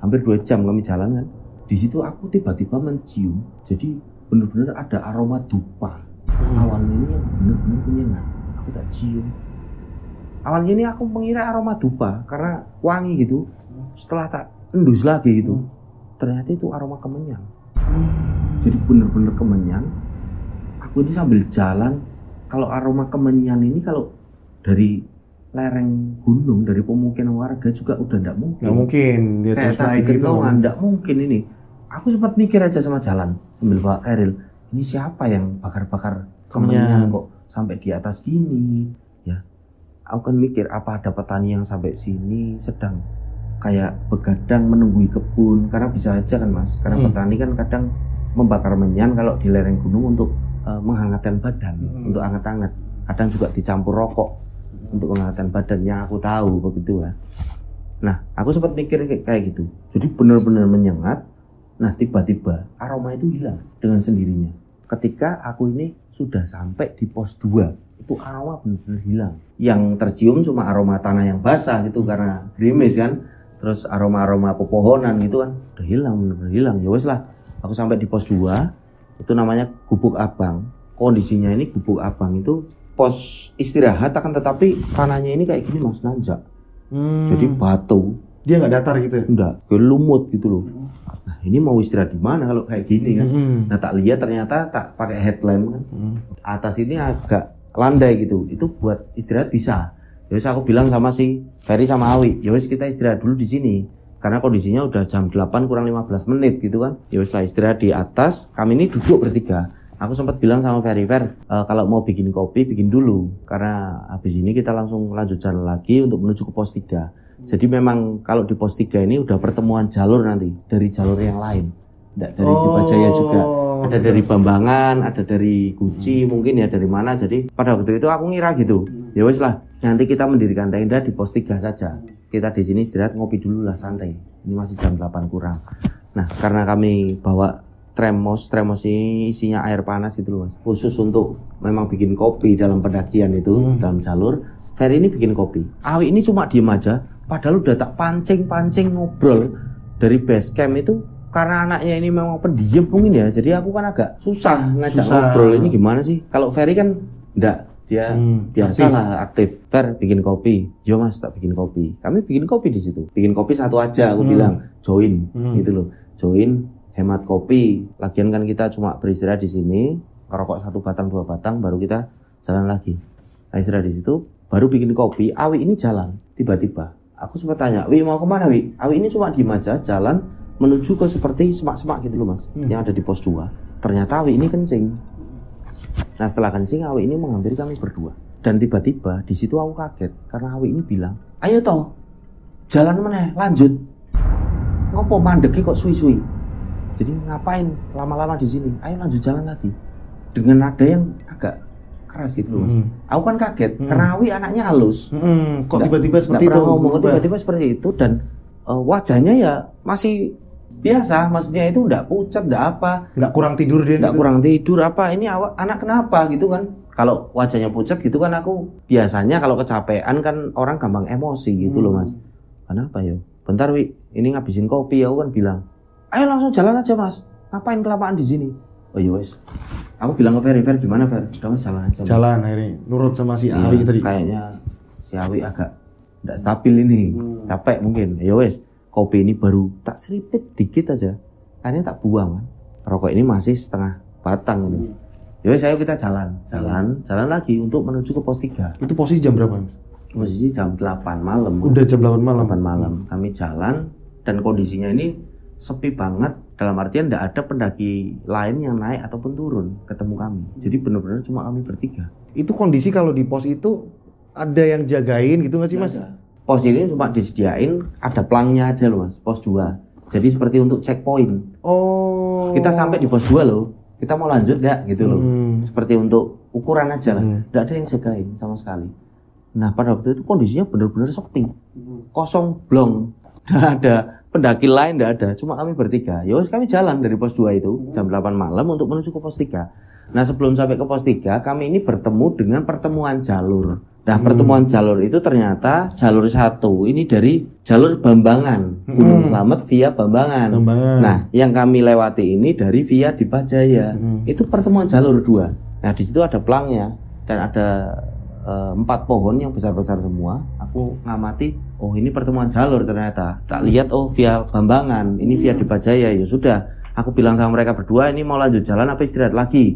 hampir 2 jam kami jalan kan. Di situ aku tiba-tiba mencium. Jadi benar-benar ada aroma dupa. Awalnya ini yang benar-benar menyengat. Aku tak cium. Awalnya ini aku mengira aroma dupa karena wangi gitu. Setelah tak endus lagi gitu, ternyata itu aroma kemenyan. Jadi benar-benar kemenyan. Aku ini sambil jalan. Kalau aroma kemenyan ini kalau dari lereng gunung, dari pemukiman warga juga udah nggak mungkin. Nggak mungkin dia terus naik gitu. Nggak mungkin ini. Aku sempat mikir aja sama jalan sambil bawa Eril. Ini siapa yang bakar-bakar kemenyan kok sampai di atas gini? Ya, aku kan mikir apa ada petani yang sampai sini sedang kayak begadang menunggui kebun, karena bisa aja kan mas. Karena petani kan kadang membakar menyan kalau di lereng gunung untuk menghangatkan badan, untuk hangat-hangat. Kadang juga dicampur rokok untuk menghangatkan badan, yang aku tahu begitu ya. Nah, aku sempat mikir kayak gitu. Jadi benar-benar menyengat. Nah, tiba-tiba aroma itu hilang dengan sendirinya. Ketika aku ini sudah sampai di pos 2, itu aroma benar-benar hilang. Yang tercium cuma aroma tanah yang basah gitu karena gerimis kan. Terus aroma-aroma pepohonan gitu kan udah hilang, benar-benar hilang. Ya wes lah. Aku sampai di pos 2, itu namanya Gubuk Abang. Kondisinya ini Gubuk Abang itu pos istirahat, akan tetapi tanahnya ini kayak gini mas, nanjak. Jadi batu. Dia nggak datar gitu ya? Enggak, lumut gitu loh. Nah ini mau istirahat di mana kalau kayak gini kan? Nah tak lihat ternyata tak pakai headlamp kan. Atas ini agak landai gitu. Itu buat istirahat bisa. Yowes aku bilang sama si Ferry sama Awi, yowes kita istirahat dulu di sini. Karena kondisinya udah jam 8 kurang 15 menit gitu kan. Yowes lah istirahat di atas. Kami ini duduk bertiga. Aku sempat bilang sama Ferry, kalau mau bikin kopi bikin dulu. Karena habis ini kita langsung lanjut jalan lagi untuk menuju ke pos 3. Jadi memang kalau di pos 3 ini udah pertemuan jalur nanti dari jalur yang lain. Nggak dari Jepajaya juga. Ada dari Bambangan, ada dari Guci, mungkin ya dari mana. Jadi pada waktu itu aku ngira gitu. Ya wes lah, nanti kita mendirikan tenda di pos 3 saja. Kita di sini istirahat ngopi dulu lah, santai. Ini masih jam 8 kurang. Nah, karena kami bawa tremos ini isinya air panas itu loh mas. Khusus untuk memang bikin kopi dalam pendakian itu, dalam jalur. Ferry ini bikin kopi. Awi ini cuma diem aja. Padahal udah tak pancing ngobrol dari base camp itu. Karena anaknya ini memang pendiam mungkin ya. Jadi aku kan agak susah ngajak ngobrol. Ini gimana sih? Kalau Ferry kan enggak. Dia biasalah aktif. Fer bikin kopi. Yo mas tak bikin kopi. Kami bikin kopi di situ. Bikin kopi satu aja aku bilang. Join gitu loh. Join hemat kopi. Lagian kan kita cuma beristirahat di sini. Ngerokok 1 batang 2 batang baru kita jalan lagi. Nah, istirahat di situ baru bikin kopi. Awi ini jalan. Tiba-tiba aku sempat tanya, Wi mau kemana Wi? Awi ini cuma diem aja jalan menuju ke seperti semak-semak gitu loh mas, yang ada di pos 2. Ternyata Awi ini kencing. Nah setelah kencing Awi ini menghampiri kami berdua. Dan tiba-tiba di situ aku kaget karena Awi ini bilang, ayo toh jalan mana lanjut. Ngopo mandeki kok suwi-suwi. Jadi ngapain lama-lama di sini? Ayo lanjut jalan lagi. Dengan nada yang agak keras gitu loh mas. Aku kan kaget karena Awi anaknya halus. Kok tiba-tiba seperti itu? Ngomong tiba-tiba seperti itu dan wajahnya ya masih biasa, maksudnya itu enggak pucat, enggak apa. Enggak kurang tidur dia. Enggak gitu. Kurang tidur apa? Ini anak kenapa gitu kan? Kalau wajahnya pucat gitu kan aku biasanya kalau kecapean kan orang gampang emosi gitu loh mas. Kenapa yo? Bentar Wi, ini ngabisin kopi ya, aku kan bilang. Ayo langsung jalan aja mas. Ngapain kelamaan di sini? Oh iya wes. Aku bilang ke Ferry gimana Fer? Udah mas jalan aja mas. Jalan akhirnya nurut sama si Awi tadi. Kayaknya si Awi agak enggak stabil ini. Capek mungkin. Ya wes. Kopi ini baru tak seripit dikit aja. Akhirnya tak buang kan. rokok ini masih setengah batang gitu. Ya saya kita jalan lagi untuk menuju ke pos 3. Itu posisi jam berapa? Posisi jam 8 malam. Udah jam 8 malam. 8 malam. Kami jalan dan kondisinya ini sepi banget. Dalam artian tidak ada pendaki lain yang naik ataupun turun ketemu kami. Jadi benar-benar cuma kami bertiga. Itu kondisi kalau di pos itu ada yang jagain gitu nggak sih Mas? Pos ini cuma disediain ada pelangnya aja loh Mas, pos 2. Jadi seperti untuk checkpoint. Oh. Kita sampai di pos 2 loh. Kita mau lanjut enggak gitu loh. Seperti untuk ukuran aja lah. Enggak ada yang jagain sama sekali. Nah, pada waktu itu kondisinya benar-benar sepi. Kosong blong. Enggak ada pendaki lain, enggak ada. Cuma kami bertiga. Ya wes kami jalan dari pos 2 itu jam 8 malam untuk menuju ke pos 3. Nah, sebelum sampai ke pos 3, kami ini bertemu dengan pertemuan jalur. Nah, pertemuan jalur itu ternyata jalur 1 ini dari jalur Bambangan, Gunung Slamet via Bambangan. Nah, yang kami lewati ini dari via Dipajaya. Itu pertemuan jalur 2. Nah, di situ ada pelangnya dan ada 4 pohon yang besar-besar semua. Aku ngamati, oh ini pertemuan jalur ternyata. Tak lihat, oh via Bambangan, ini via Dipajaya. Ya sudah. Aku bilang sama mereka berdua, ini mau lanjut jalan apa istirahat lagi?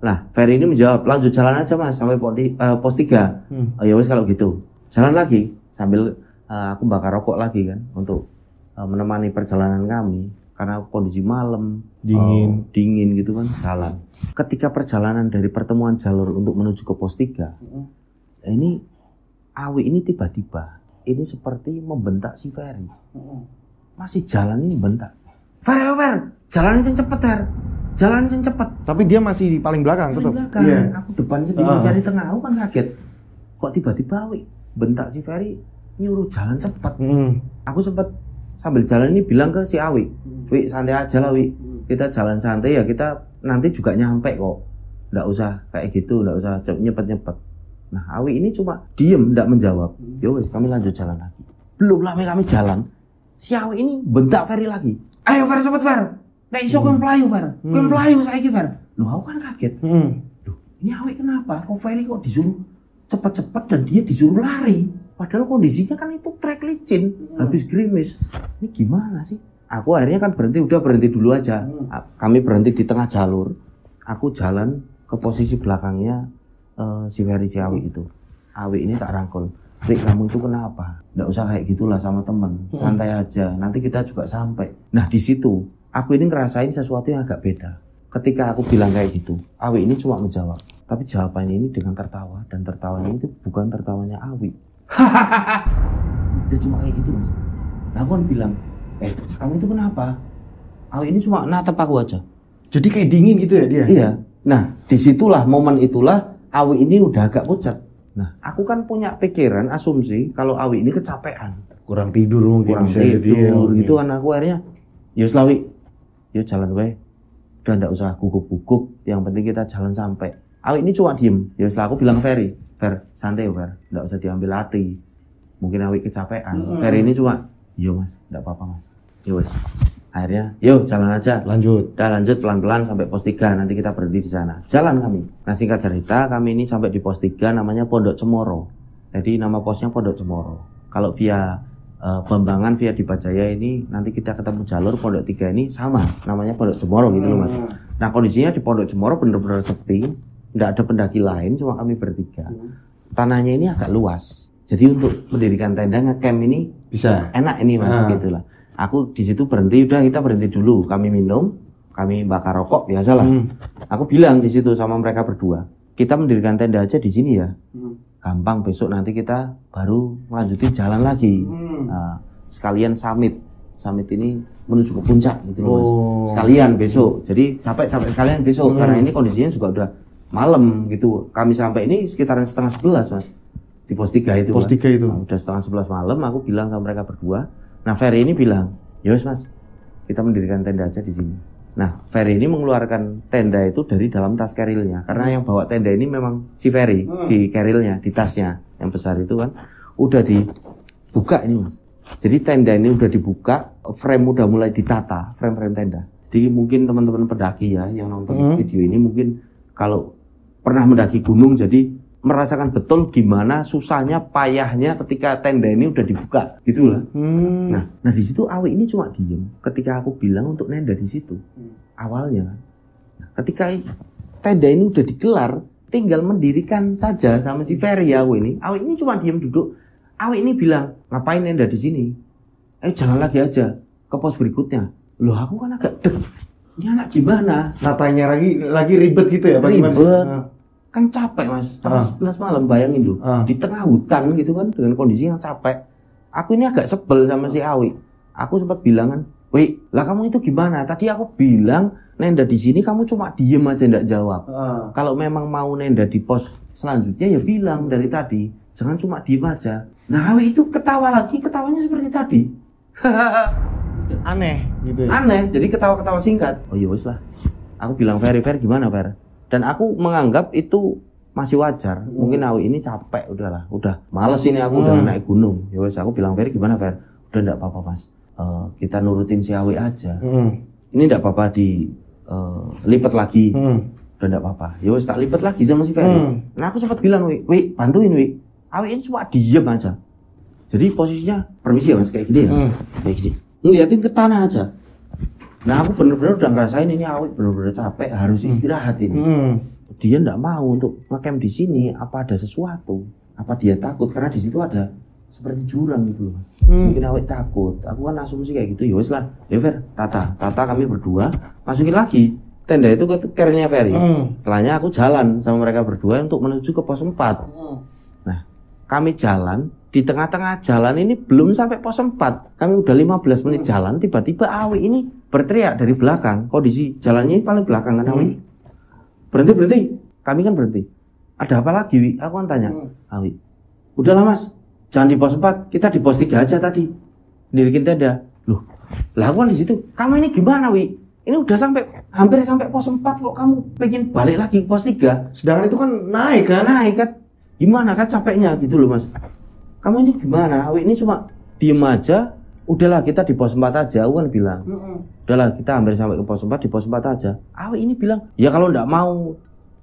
Nah, Ferry ini menjawab, lanjut jalan aja Mas sampai pos 3. Oh ya wes kalau gitu, jalan lagi sambil aku bakar rokok lagi kan untuk menemani perjalanan kami karena kondisi malam dingin gitu kan jalan. Ketika perjalanan dari pertemuan jalur untuk menuju ke pos 3, ini Awi ini tiba-tiba ini seperti membentak si Ferry. Masih jalan ini membentak. Fer, jalanin sing cepet, Fer. Jalanin sing cepet. Tapi dia masih di paling belakang tetap. Iya. Aku depannya di Ferry tengah. Aku kan kaget. Kok tiba-tiba Wi bentak si Ferry nyuruh jalan cepet. Aku sempat sambil jalan ini bilang ke si Awi, Wi santai aja lah Wi. Kita jalan santai ya, kita nanti juga nyampe kok. Nggak usah kayak gitu, nggak usah nyepet-nyepet. Nah, Awi ini cuma diem, nggak menjawab. Yowes, kami lanjut jalan lagi. Belum lama kami jalan, si Awi ini bentak Ferry lagi. Ayo Fer, cepet Fer. Nek iso kowe mlayu Fer. Kowe mlayu saiki Fer. Loh, aku kan kaget. Loh, ini Awi kenapa? Kok Ferry kok disuruh cepet-cepet dan dia disuruh lari? Padahal kondisinya kan itu trek licin, habis gerimis. Ini gimana sih? Aku akhirnya kan berhenti dulu aja. Kami berhenti di tengah jalur. Aku jalan ke posisi belakangnya si Ferry si Awi itu. Awi ini tak rangkul. Rik, kamu itu kenapa? Nggak usah kayak gitulah sama temen, santai aja. Nanti kita juga sampai. Nah di situ, aku ini ngerasain sesuatu yang agak beda. Ketika aku bilang kayak gitu, Awi ini cuma menjawab. Tapi jawabannya ini dengan tertawa, dan tertawanya itu bukan tertawanya Awi. Hahaha. Dia cuma kayak gitu Mas. Nah aku kan bilang, kamu itu kenapa? Awi ini cuma natap aku aja. Jadi kayak dingin gitu ya dia? Iya. Nah disitulah momen itulah Awi ini udah agak pucat. Nah, aku kan punya pikiran, asumsi kalau Awi ini kecapean, kurang tidur mungkin, gitu kan. Aku akhirnya, yo Slawi, yo jalan we, udah ndak usah gugup-gugup, yang penting kita jalan sampai. Awi ini cuma diem, yo setelah aku bilang Ferry, Fer, santai Fer, ndak usah diambil hati, mungkin Awi kecapean. Ferry ini cuma, yo Mas, ndak apa-apa Mas, yo wes. Akhirnya, yuk jalan aja. Lanjut pelan-pelan sampai pos 3. Nanti kita berhenti di sana. Jalan kami. Nah singkat cerita, kami ini sampai di pos 3 namanya Pondok Cemoro. Jadi nama posnya Pondok Cemoro. Kalau via Bambangan, via Dipajaya ini nanti kita ketemu jalur Pondok 3 ini sama. Namanya Pondok Cemoro gitu loh Mas. Nah kondisinya di Pondok Cemoro benar-benar sepi. Nggak ada pendaki lain, cuma kami bertiga. Tanahnya ini agak luas. Jadi untuk mendirikan tenda ngecamp ini bisa enak ini Mas gitu lah. Aku di situ berhenti, udah kita berhenti dulu. Kami minum, kami bakar rokok, biasalah. Aku bilang di situ sama mereka berdua, kita mendirikan tenda aja di sini ya. Gampang, besok nanti kita baru melanjutin jalan lagi. Nah, sekalian summit ini menuju ke puncak gitu loh Mas. Sekalian besok. Jadi capek sekalian besok karena ini kondisinya juga udah malam gitu. Kami sampai ini sekitaran 10:30 Mas. Di pos 3 itu. Pos 3 itu. Nah, udah 10:30 malam, aku bilang sama mereka berdua. Nah Ferry ini bilang, yos Mas, kita mendirikan tenda aja di sini. Nah Ferry ini mengeluarkan tenda itu dari dalam tas kerilnya, karena yang bawa tenda ini memang si Ferry di kerilnya, di tasnya yang besar itu kan, udah dibuka ini Mas. Jadi tenda ini udah dibuka, frame udah mulai ditata, frame tenda. Jadi mungkin teman-teman pendaki ya yang nonton video ini mungkin kalau pernah mendaki gunung jadi merasakan betul gimana susahnya, payahnya ketika tenda ini udah dibuka, gitulah. Nah di situ Awi ini cuma diem. Ketika aku bilang untuk nenda di situ, awalnya. Nah, ketika tenda ini udah digelar, tinggal mendirikan saja sama si Ferry aku ini. Awik ini cuma diam duduk. Awik ini bilang, ngapain nenda di sini? Ayo jalan lagi aja ke pos berikutnya. Loh aku kan agak deg. Ini anak gimana? Natanya lagi ribet gitu ya? Ribet. Kan capek mas, setengah 11 malam bayangin loh. Di tengah hutan gitu kan dengan kondisi yang capek. Aku ini agak sebel sama si Awik. Aku sempat bilang kan, weh, lah kamu itu gimana? Tadi aku bilang nenda di sini kamu cuma diem aja ndak jawab. Kalau memang mau nenda di pos selanjutnya ya bilang dari tadi. Jangan cuma diem aja. Nah Awik itu ketawa lagi, ketawanya seperti tadi. Aneh gitu ya? Aneh, jadi ketawa-ketawa singkat. Oh iya wis lah. Aku bilang Fer gimana Fer? Dan aku menganggap itu masih wajar. Mungkin Awik ini capek udahlah, udah males ini aku udah naik gunung. Ya wis aku bilang Fer gimana Fer? Udah enggak apa-apa Mas. Kita nurutin si Awik aja. Ini enggak apa-apa di lipat lagi. Udah enggak apa-apa. Ya wis tak lipat lagi sama si Ferry. Nah aku sempat bilang, "Wi, bantuin Wi." Awik ini cuma diem aja. Jadi posisinya permisi ya Mas kayak gini ya. Kayak gini. Ngeliatin ke tanah aja. Nah aku bener-bener udah ngerasain ini Awik bener-bener capek, harus istirahat ini. Dia enggak mau untuk ngecamp di sini. Apa ada sesuatu? Apa dia takut karena di situ ada seperti jurang gitu loh Mas. Mungkin Awik takut. Aku kan asumsi kayak gitu. Ya wis lah. Ya Fer, Tata kami berdua masukin lagi tenda itu ke kernya Ferry. Setelahnya aku jalan sama mereka berdua untuk menuju ke pos 4. Nah, kami jalan di tengah-tengah jalan ini belum sampai pos 4. Kami udah 15 menit jalan, tiba-tiba Awik ini berteriak dari belakang. Kondisi jalannya ini paling belakang kan Awik. Berhenti. Kami kan berhenti. Ada apa lagi, Wi? Aku kan tanya. Awik. Udahlah Mas, jangan di pos 4, kita di pos 3 aja tadi. Dirikin tenda. Loh, lah aku kan di situ. Kamu ini gimana, Wi? Ini udah hampir sampai pos 4 kok kamu pengen balik lagi ke pos 3. Sedangkan itu kan naik kan? Gimana kan capeknya gitu loh Mas. Kamu ini gimana? Awik ini cuma diem aja. Udahlah kita di pos 4 aja. Aku kan bilang. Udahlah kita hampir sampai ke pos 4, di pos 4 aja. Awik ini bilang, ya kalau enggak mau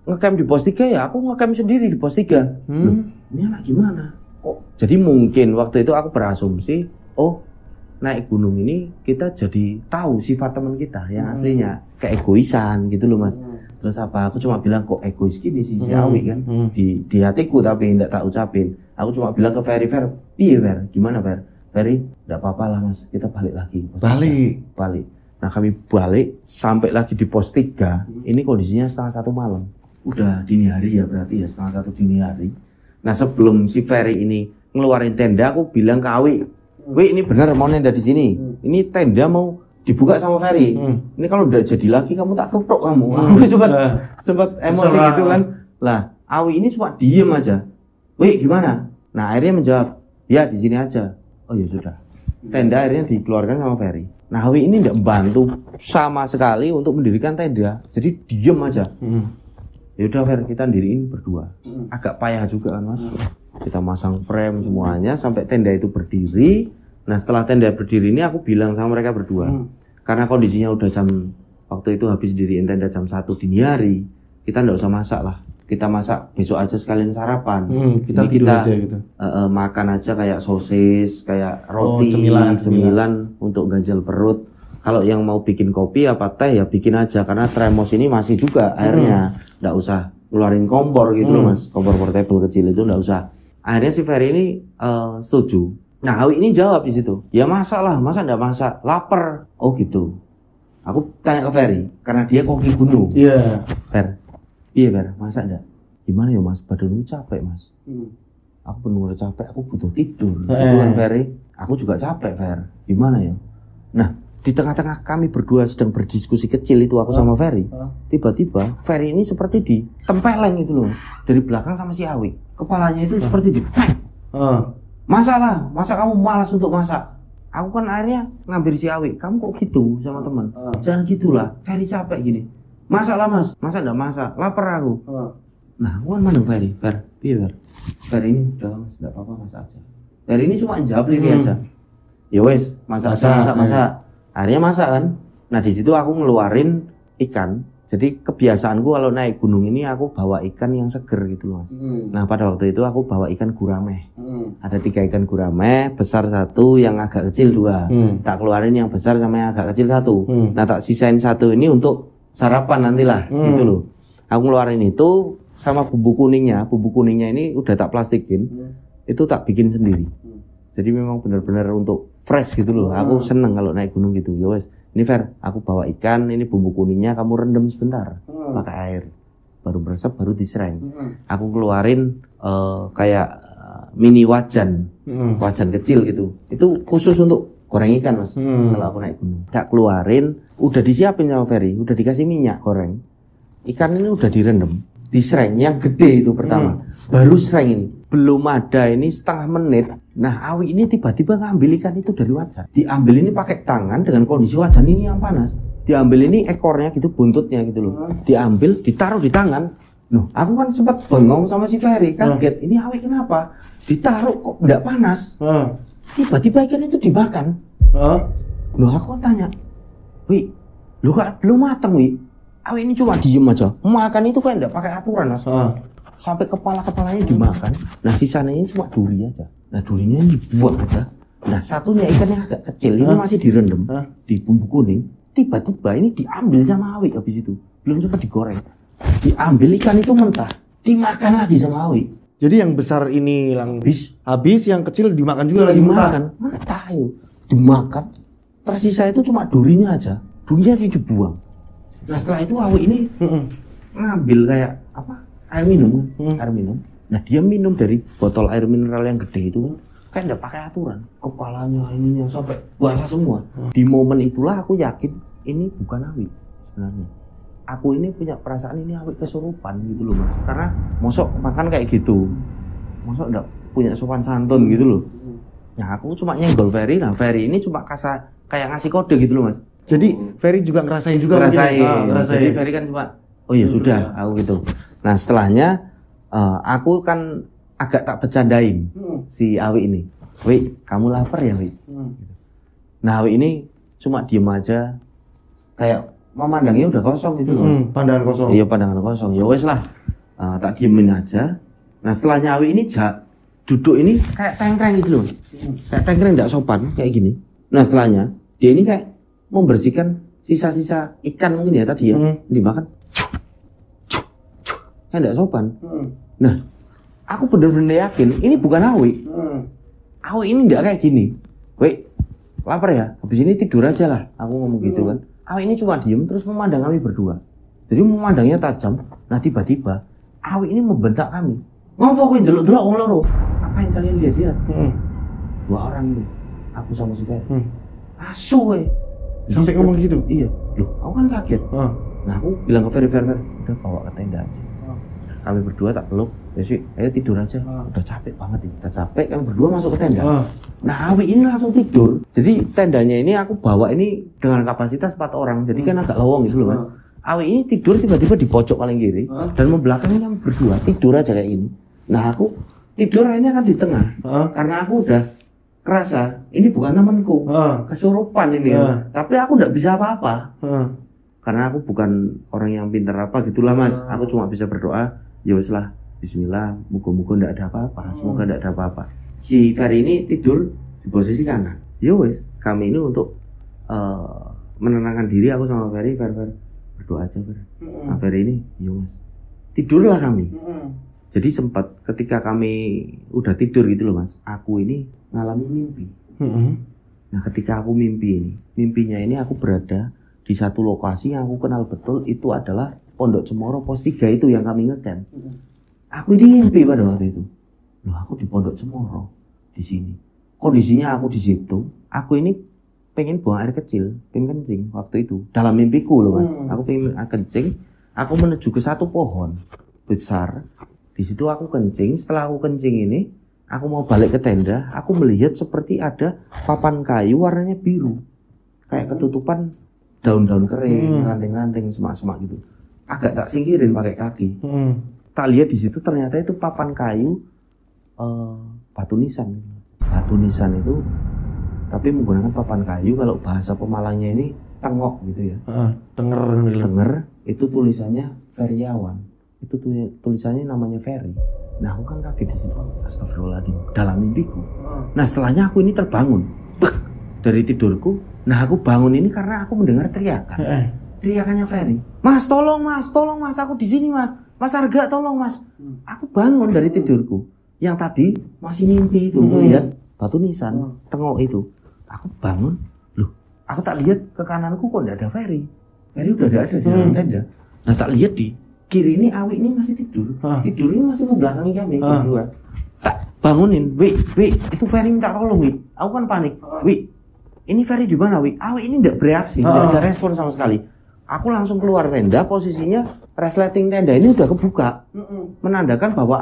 ngecamp di pos 3 ya aku ngecamp sendiri di pos 3. Loh, ini anak gimana? Kok? Jadi mungkin waktu itu aku berasumsi, oh naik gunung ini kita jadi tahu sifat teman kita yang aslinya keegoisan gitu loh Mas. Terus apa? Aku cuma bilang kok egois gini sih si Awik kan di hatiku tapi enggak tak ucapin. Aku cuma bilang ke Ferry, iya Fer, gimana Fer? Ferry, enggak apa-apa lah Mas, kita balik lagi. Balik. Nah kami balik sampai lagi di pos 3. Ini kondisinya 1:30 malam. Udah dini hari ya berarti ya 1:30 dini hari. Nah sebelum si Ferry ini ngeluarin tenda, aku bilang ke Awik, Wih ini benar mau nenda di sini. Ini tenda mau dibuka sama Ferry. Ini kalau udah jadi lagi kamu tak tutup kamu. Aku sempat emosi gitu kan. Lah, Awik ini cuma diem aja. Wih gimana? Nah akhirnya menjawab, ya di sini aja. Oh ya sudah. Tenda akhirnya dikeluarkan sama Ferry. Nah Awik ini tidak membantu sama sekali untuk mendirikan tenda. Jadi diem aja. Ya udah Fer, kita diriin berdua. Agak payah juga kan Mas. Kita masang frame semuanya sampai tenda itu berdiri. Nah setelah tenda berdiri ini aku bilang sama mereka berdua, karena kondisinya udah waktu itu habis diriin tenda jam 1 dini hari, kita nggak usah masak lah, kita masak besok aja sekalian sarapan. Kita tidur aja gitu. Makan aja kayak sosis, kayak roti, cemilan untuk ganjal perut. Kalau yang mau bikin kopi apa teh ya bikin aja, karena termos ini masih juga airnya, nggak usah ngeluarin kompor gitu loh Mas, kompor portable kecil itu nggak usah. Akhirnya si Ferry ini setuju. Nah Awik ini jawab di situ, ya masak lah, masa nggak masak, lapar. Oh gitu. Aku tanya ke Ferry karena dia koki gunung. Iya. Fer, iya Fer, masak nggak? Gimana ya Mas, badanku capek Mas. Aku benar-benar capek, aku butuh tidur. Itu kan Ferry, aku juga capek Fer. Gimana ya? Nah di tengah-tengah kami berdua sedang berdiskusi kecil itu aku sama Ferry, tiba-tiba Ferry ini seperti ditempeleng itu loh dari belakang sama si Awik. Kepalanya itu seperti dipek. Masalah, masa kamu malas untuk masak? Aku kan akhirnya ngambil si Awik. Kamu kok gitu sama teman? Jangan gitulah, Ferry capek gini. Masalah Mas, masa enggak masak? Lapar aku. Nah, aku kan mandang Ferry, iya Ferry ini udah Mas, enggak apa-apa masak aja. Ferry ini cuma jawab lirik aja. Ya wes, masak. Akhirnya masak kan. Nah di situ aku ngeluarin ikan Jadi kebiasaanku kalau naik gunung ini aku bawa ikan yang seger gitu loh Mas. Nah pada waktu itu aku bawa ikan gurame. Ada 3 ikan gurame, besar 1, yang agak kecil 2. Tak keluarin yang besar sama yang agak kecil 1. Nah tak sisain 1 ini untuk sarapan nantilah gitu loh. Aku ngeluarin itu sama bumbu kuningnya ini udah tak plastikin. Itu tak bikin sendiri. Jadi memang benar-benar untuk fresh gitu loh. Aku seneng kalau naik gunung gitu. Ya wes, ini Fer, aku bawa ikan, ini bumbu kuningnya kamu rendam sebentar pakai air. Baru meresap, baru disereng. Aku keluarin kayak mini wajan kecil gitu. Itu khusus untuk goreng ikan Mas. Kalau aku naik gunung. Tak keluarin, udah disiapin sama Ferry, udah dikasih minyak goreng. Ikan ini udah direndam, disereng yang gede itu pertama. Baru sereng ini. Belum ada ini setengah menit. Nah Awi ini tiba-tiba ngambil ikan itu dari wajan. Diambil ini pakai tangan dengan kondisi wajan ini yang panas. Diambil ini ekornya gitu, buntutnya gitu loh. Diambil, ditaruh di tangan. Loh, aku kan sempat bengong sama si Ferry, kaget. Ini Awi kenapa? Ditaruh kok enggak panas. Tiba-tiba ikan itu dimakan. Loh aku kan tanya, Wi, lu kan belum matang Wi. Awi ini cuma diem aja. Makan itu kan enggak pakai aturan Mas. Sampai kepalanya dimakan. Nah sisanya ini cuma duri aja. Nah durinya dibuang aja. Nah satunya ikan yang agak kecil ini masih direndam di bumbu kuning. Tiba-tiba ini diambil sama Awi habis itu. Belum sempat digoreng. Diambil ikan itu mentah, dimakan lagi sama Awi. Jadi yang besar ini habis, yang kecil dimakan juga lagi mentah itu. Dimakan. Tersisa itu cuma durinya aja. Durinya dibuang. Nah setelah itu Awi ini ngambil kayak apa? Air minum. Nah dia minum dari botol air mineral yang gede itu kan enggak pakai aturan. Kepalanya ininya sampai basah semua. Di momen itulah aku yakin ini bukan Awi sebenarnya. Aku ini punya perasaan ini Awi kesurupan gitu loh Mas. Karena mosok makan kayak gitu. Mosok enggak punya sopan santun gitu loh. Nah aku cuma nyenggol Ferry. Nah Ferry ini cuma kayak ngasih kode gitu loh Mas. Jadi Ferry juga ngerasain juga. Ngerasain. Jadi Ferry kan cuma oh ya sudah aku gitu. Nah setelahnya aku kan agak tak bercandain si Awi ini. Wi, kamu lapar ya Wi? Nah Awi ini cuma diem aja, kayak memandangnya udah kosong gitu loh. Pandangan kosong. Iya pandangan kosong. Ya wes lah, tak diemin aja. Nah setelahnya Awi ini duduk ini kayak tengkreng gitu loh. Kayak tengkreng nggak sopan kayak gini. Nah setelahnya dia ini kayak membersihkan sisa-sisa ikan mungkin ya tadi ya dimakan. Kan nggak sopan. Nah, aku bener-bener yakin ini bukan Awi. Awi ini nggak kayak gini. Woi, lapar ya? Habis ini tidur aja lah. Aku ngomong gitu kan. Awi ini cuma diem terus memandang kami berdua. Jadi memandangnya tajam. Nah tiba-tiba Awi ini membentak kami. Ngopo kowe ndelok-ndelok wong loro? Ngapain kalian lihat-lihat? 2 orang itu. Aku sama si Fer. Asu kowe. Sampai ngomong gitu? Iya. Loh, aku kan kaget. Nah aku bilang ke Fer, udah bawa ke tenda aja. Kami berdua tak peluk, ya sih, ayo tidur aja. Udah capek banget ini. Udah capek, kami berdua masuk ke tenda. Nah Awi ini langsung tidur. Jadi tendanya ini aku bawa ini dengan kapasitas 4 orang. Jadi kan agak lowong gitu loh Mas. Awi ini tidur tiba-tiba di pojok paling kiri dan membelakangi kami berdua. Tidur aja kayak gini. Nah aku tidur akhirnya kan di tengah. Karena aku udah kerasa ini bukan temanku. Kesurupan ini ya. Tapi aku enggak bisa apa-apa. Karena aku bukan orang yang pintar apa gitulah Mas. Aku cuma bisa berdoa. Ya wes lah, bismillah, moga-moga ndak ada apa-apa, semoga ndak ada apa-apa. Si Ferry ini tidur di posisi kanan. Ya wes, kami ini untuk menenangkan diri aku sama Ferry berdoa aja Fer. Nah Ferry ini, ya mas, tidurlah kami. Jadi sempat ketika kami udah tidur gitu loh Mas, aku ini ngalami mimpi. Nah ketika aku mimpinya ini aku berada di satu lokasi yang aku kenal betul, itu adalah Pondok Cemoro pos 3 itu yang kami ngecamp. Aku ini mimpi pada waktu itu. Loh aku di Pondok Cemoro di sini. Kondisinya aku di situ. Aku ini pengen buang air kecil, pengen kencing waktu itu. Dalam mimpiku loh Mas. Aku pengen kencing. Aku menuju ke satu pohon besar. Di situ aku kencing. Setelah aku kencing ini, aku mau balik ke tenda. Aku melihat seperti ada papan kayu warnanya biru, kayak ketutupan daun-daun kering, ranting-ranting, semak-semak gitu. Agak tak singkirin pakai kaki. Tak lihat di situ ternyata itu papan kayu batu nisan. Batu nisan itu tapi menggunakan papan kayu. Kalau bahasa Pemalangnya ini tengok gitu ya. Tenger. Itu tulisannya Feriawan. Itu tulisannya namanya Ferry. Nah aku kan kaget di situ. Astagfirullahaladzim, dalam mimpiku. Nah setelahnya aku ini terbangun dari tidurku. Nah aku bangun ini karena aku mendengar teriakan. Teriakannya Ferry. Mas tolong mas, aku di sini mas. Mas Arga tolong mas. Aku bangun dari tidurku. Yang tadi masih mimpi itu, lihat batu nisan, tengok itu. Aku bangun, loh, aku tak lihat ke kananku kok tidak ada Ferry. Ferry udah ada di dalam tenda. Nah tak lihat di kiri ini Awi ini masih tidur. Tidur ini masih membelakangi kami berdua. Tak bangunin, Wi, itu Ferry minta tolong, Wi. Aku kan panik. Wi, ini Ferry di mana, Wi? Awi ini tidak bereaksi, tidak ada respon sama sekali. Aku langsung keluar tenda, posisinya resleting tenda ini udah kebuka, menandakan bahwa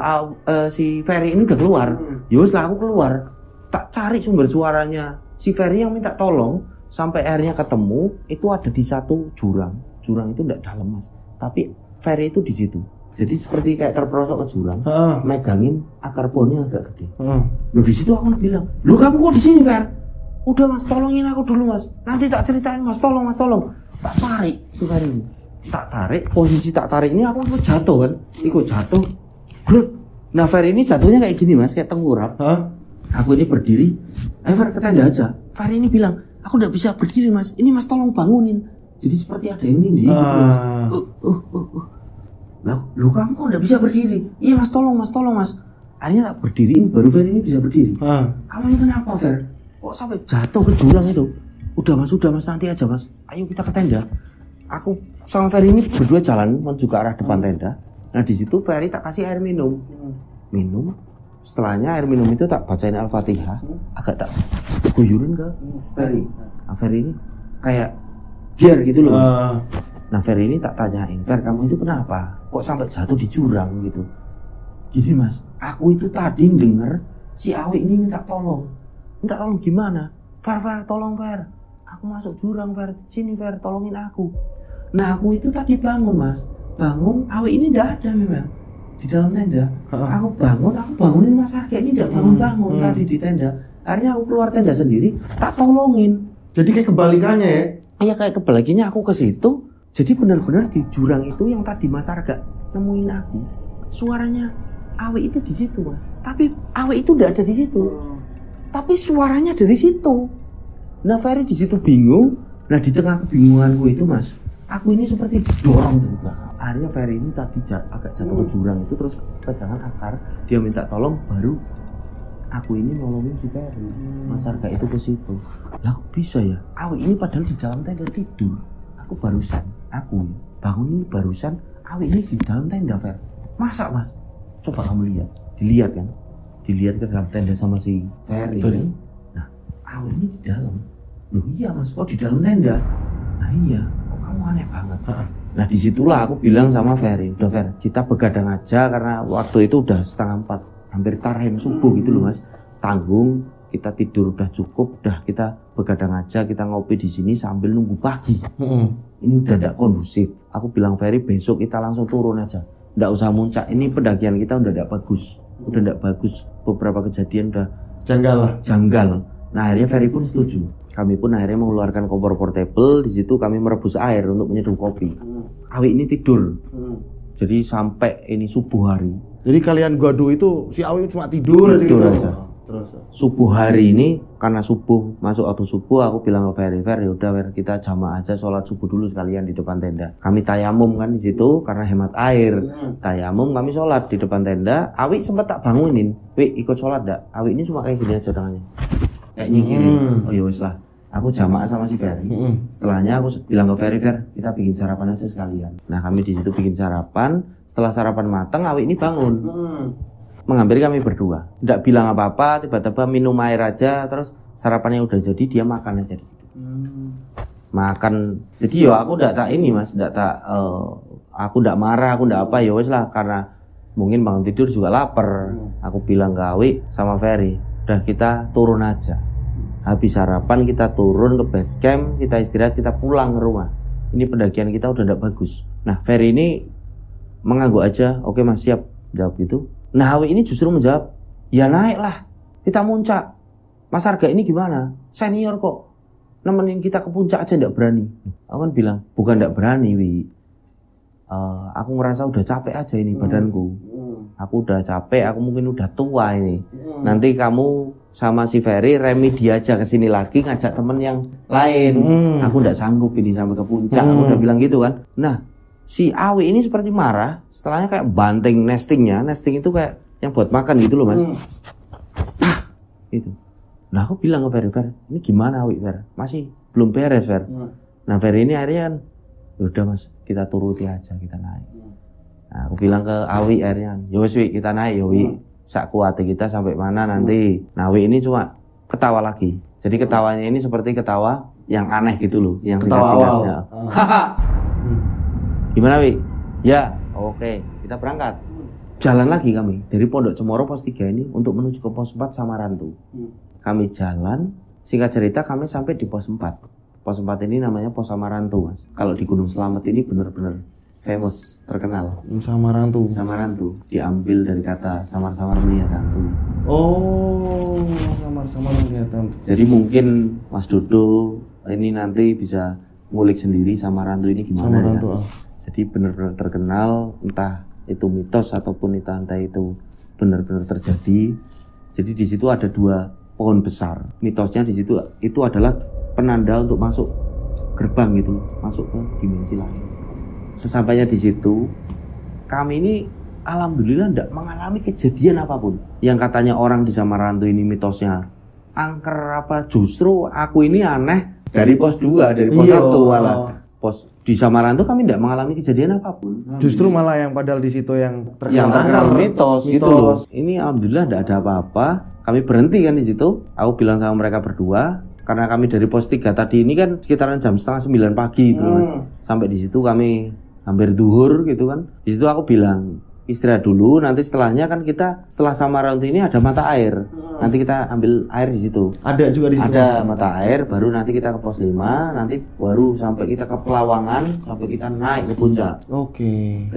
si Ferry ini udah keluar. Yus lah aku keluar, tak cari sumber suaranya. Si Ferry yang minta tolong sampai akhirnya ketemu itu ada di satu jurang. Jurang itu tidak dalam mas, tapi Ferry itu di situ. Jadi seperti kayak terperosok ke jurang, megangin akar pohonnya agak gede. Loh di situ aku bilang, loh kamu kok di sini Fer? Udah mas, tolongin aku dulu mas. Nanti tak ceritain mas, tolong mas, tolong. Tak tarik si Ferry ini. Tak tarik, posisi tak tarik ini aku ikut jatuh kan. Ikut jatuh. Nah Ferry ini jatuhnya kayak gini mas, kayak tengkurap. Aku ini berdiri. Fer ke tenda aja. Ferry ini bilang, aku udah bisa berdiri mas. Ini mas tolong bangunin. Jadi seperti ada yang ini. Loh kamu kok udah bisa berdiri? Iya mas tolong mas. Akhirnya tak berdiriin, baru Ferry ini bisa berdiri. Kamu ini kenapa Fer? Kok sampai jatuh ke jurang itu? Udah mas, nanti aja mas. Ayo kita ke tenda. Aku sama Ferry ini berdua jalan menuju ke arah depan tenda. Nah di situ Ferry tak kasih air minum. Minum. Setelahnya air minum itu tak bacain Al-Fatihah. Agak tak guyurin ke Ferry. Nah Ferry ini kayak biar gitu loh mas. Nah Ferry ini tak tanyain, Fer kamu itu kenapa? Kok sampai jatuh di jurang gitu? Gini mas, aku itu tadi denger si Awi ini minta tolong. Minta tolong gimana? Fer, tolong Fer. Aku masuk jurang Fer. Sini Fer, tolongin aku. Nah aku itu tadi bangun mas. Bangun, Awi ini tidak ada memang di dalam tenda. Aku bangunin Mas Arga ini tidak bangun tadi di tenda. Akhirnya aku keluar tenda sendiri, tak tolongin. Jadi kayak kebalikannya ya? Iya kayak kebalikannya aku ke situ. Jadi benar-benar di jurang itu yang tadi Mas Arga nemuin aku. Suaranya Awi itu di situ mas. Tapi Awi itu tidak ada di situ. Tapi suaranya dari situ. Nah Ferry di situ bingung. Nah di tengah kebingunganku itu mas, aku ini seperti didorong dari belakang. Akhirnya Ferry ini tadi agak jatuh ke jurang itu, terus pegangan akar. Dia minta tolong, baru aku ini nolongin si Ferry. Mas Arga itu ke situ. Lah kok bisa ya? Awi ini padahal di dalam tenda tidur. Aku bangun ini barusan. Awi ini di dalam tenda Fer. Masa mas? Coba kamu lihat. Dilihat kan? Dilihat ke dalam tenda sama si Ferry. Nah Awi ini di dalam. Loh iya mas, kok di dalam tenda? Nah iya, kok kamu aneh banget. Nah disitulah aku bilang sama Ferry, udah Fer, kita begadang aja karena waktu itu udah 3:30, hampir tarhim subuh gitu loh mas. Tanggung, kita tidur udah cukup, udah kita begadang aja, kita ngopi di sini sambil nunggu pagi. Ini udah tidak kondusif. Aku bilang Ferry, besok kita langsung turun aja, tidak usah muncak. Ini pendakian kita udah tidak bagus, Beberapa kejadian udah janggal. Nah akhirnya Ferry pun setuju. Kami pun akhirnya mengeluarkan kompor portable. Di situ kami merebus air untuk menyeduh kopi. Awi ini tidur. Jadi sampai ini subuh hari. Jadi kalian gaduh itu si Awi cuma tidur gitu aja. Terus subuh hari ini, karena subuh masuk waktu subuh, aku bilang ke Ferry, udah Fer, kita jamaah aja sholat subuh dulu sekalian di depan tenda. Kami tayamum kan di situ karena hemat air. Tayamum kami sholat di depan tenda. Awi sempat tak bangunin, Wi ikut sholat dak? Awi ini cuma kayak gini aja tangannya. Kayak nyikirin. Oh ya wis lah. Aku jamaah sama si Ferry. Setelahnya aku bilang ke Ferry, kita bikin sarapan aja sekalian. Nah kami di situ bikin sarapan. Setelah sarapan matang, Awi ini bangun. Menghampiri kami berdua. Tidak bilang apa-apa, tiba-tiba minum air aja, terus sarapannya udah jadi, dia makan aja di situ. Makan. Jadi yo aku tidak tak ini mas, aku tidak marah, aku tidak apa, ya wis lah, karena mungkin bangun tidur juga lapar. Aku bilang ke Awi sama Ferry, udah kita turun aja. Habis sarapan kita turun ke base camp, kita istirahat, kita pulang ke rumah. Ini pendakian kita udah tidak bagus. Nah Ferry ini mengangguk aja, oke mas siap, jawab gitu. Nah Awi ini justru menjawab, ya naik lah, kita muncak. Mas Arga ini gimana? Senior kok, nemenin kita ke puncak aja tidak berani. Aku kan bilang, bukan tidak berani Wi, aku ngerasa udah capek aja ini badanku. Aku udah capek, aku mungkin udah tua ini. Nanti kamu sama si Ferry remedi aja ke sini lagi ngajak temen yang lain. Aku nggak sanggup ini sampai ke puncak. Aku udah bilang gitu kan. Nah, si Awi ini seperti marah. Setelahnya kayak banting nestingnya. Nesting itu kayak yang buat makan gitu loh, Mas. Itu. Nah, aku bilang ke Ferry, ini gimana Awi, Fer? Masih belum beres, Fer. Nah, Ferry ini akhirnya kan, yaudah Mas, kita turuti aja, kita naik. Nah, aku bilang ke Awi akhirnya, yowes Wi, kita naik, Wi. Sak kuatnya kita sampai mana nanti. Nah, Wi ini cuma ketawa lagi. Jadi ketawanya ini seperti ketawa yang aneh gitu loh, yang singkat-singkatnya. Gimana Wi? Ya, oke, kita berangkat. Jalan lagi kami dari Pondok Cemoro pos 3 ini untuk menuju ke pos 4 Samarantu. Kami jalan, singkat cerita kami sampai di pos 4. Pos 4 ini namanya pos Samarantu, Mas. Kalau di Gunung Slamet ini benar-benar famous, terkenal. Samarantu diambil dari kata samar-samar melihat hantu. Oh, samar-samar melihat hantu. Jadi mungkin Mas Dodo ini nanti bisa ngulik sendiri Samarantu ini gimana ya. Jadi benar-benar terkenal, entah itu mitos ataupun entah itu benar-benar terjadi. Jadi di situ ada 2 pohon besar. Mitosnya di situ itu adalah penanda untuk masuk gerbang gitu loh, masuk ke dimensi lain. Sesampainya di situ, kami ini alhamdulillah tidak mengalami kejadian apapun. Yang katanya orang di Samarantu ini mitosnya angker apa, justru aku ini aneh dari pos 2, dari pos 1 malah. Pos di Samarantu kami tidak mengalami kejadian apapun. Justru malah yang padahal di situ yang terkenal mitos gitu loh. Ini alhamdulillah tidak ada apa-apa. Kami berhenti kan di situ. Aku bilang sama mereka berdua, karena kami dari pos 3 tadi ini kan sekitaran jam 8:30 pagi gitu Mas. Sampai di situ kami hampir duhur gitu kan. Di situ aku bilang, istirahat dulu, nanti setelahnya kan kita setelah Samarantu ini ada mata air. Nanti kita ambil air di situ. Ada juga di situ. Ada mata air, baru nanti kita ke pos 5, nanti baru sampai kita ke Pelawangan, sampai kita naik ke puncak. Oke.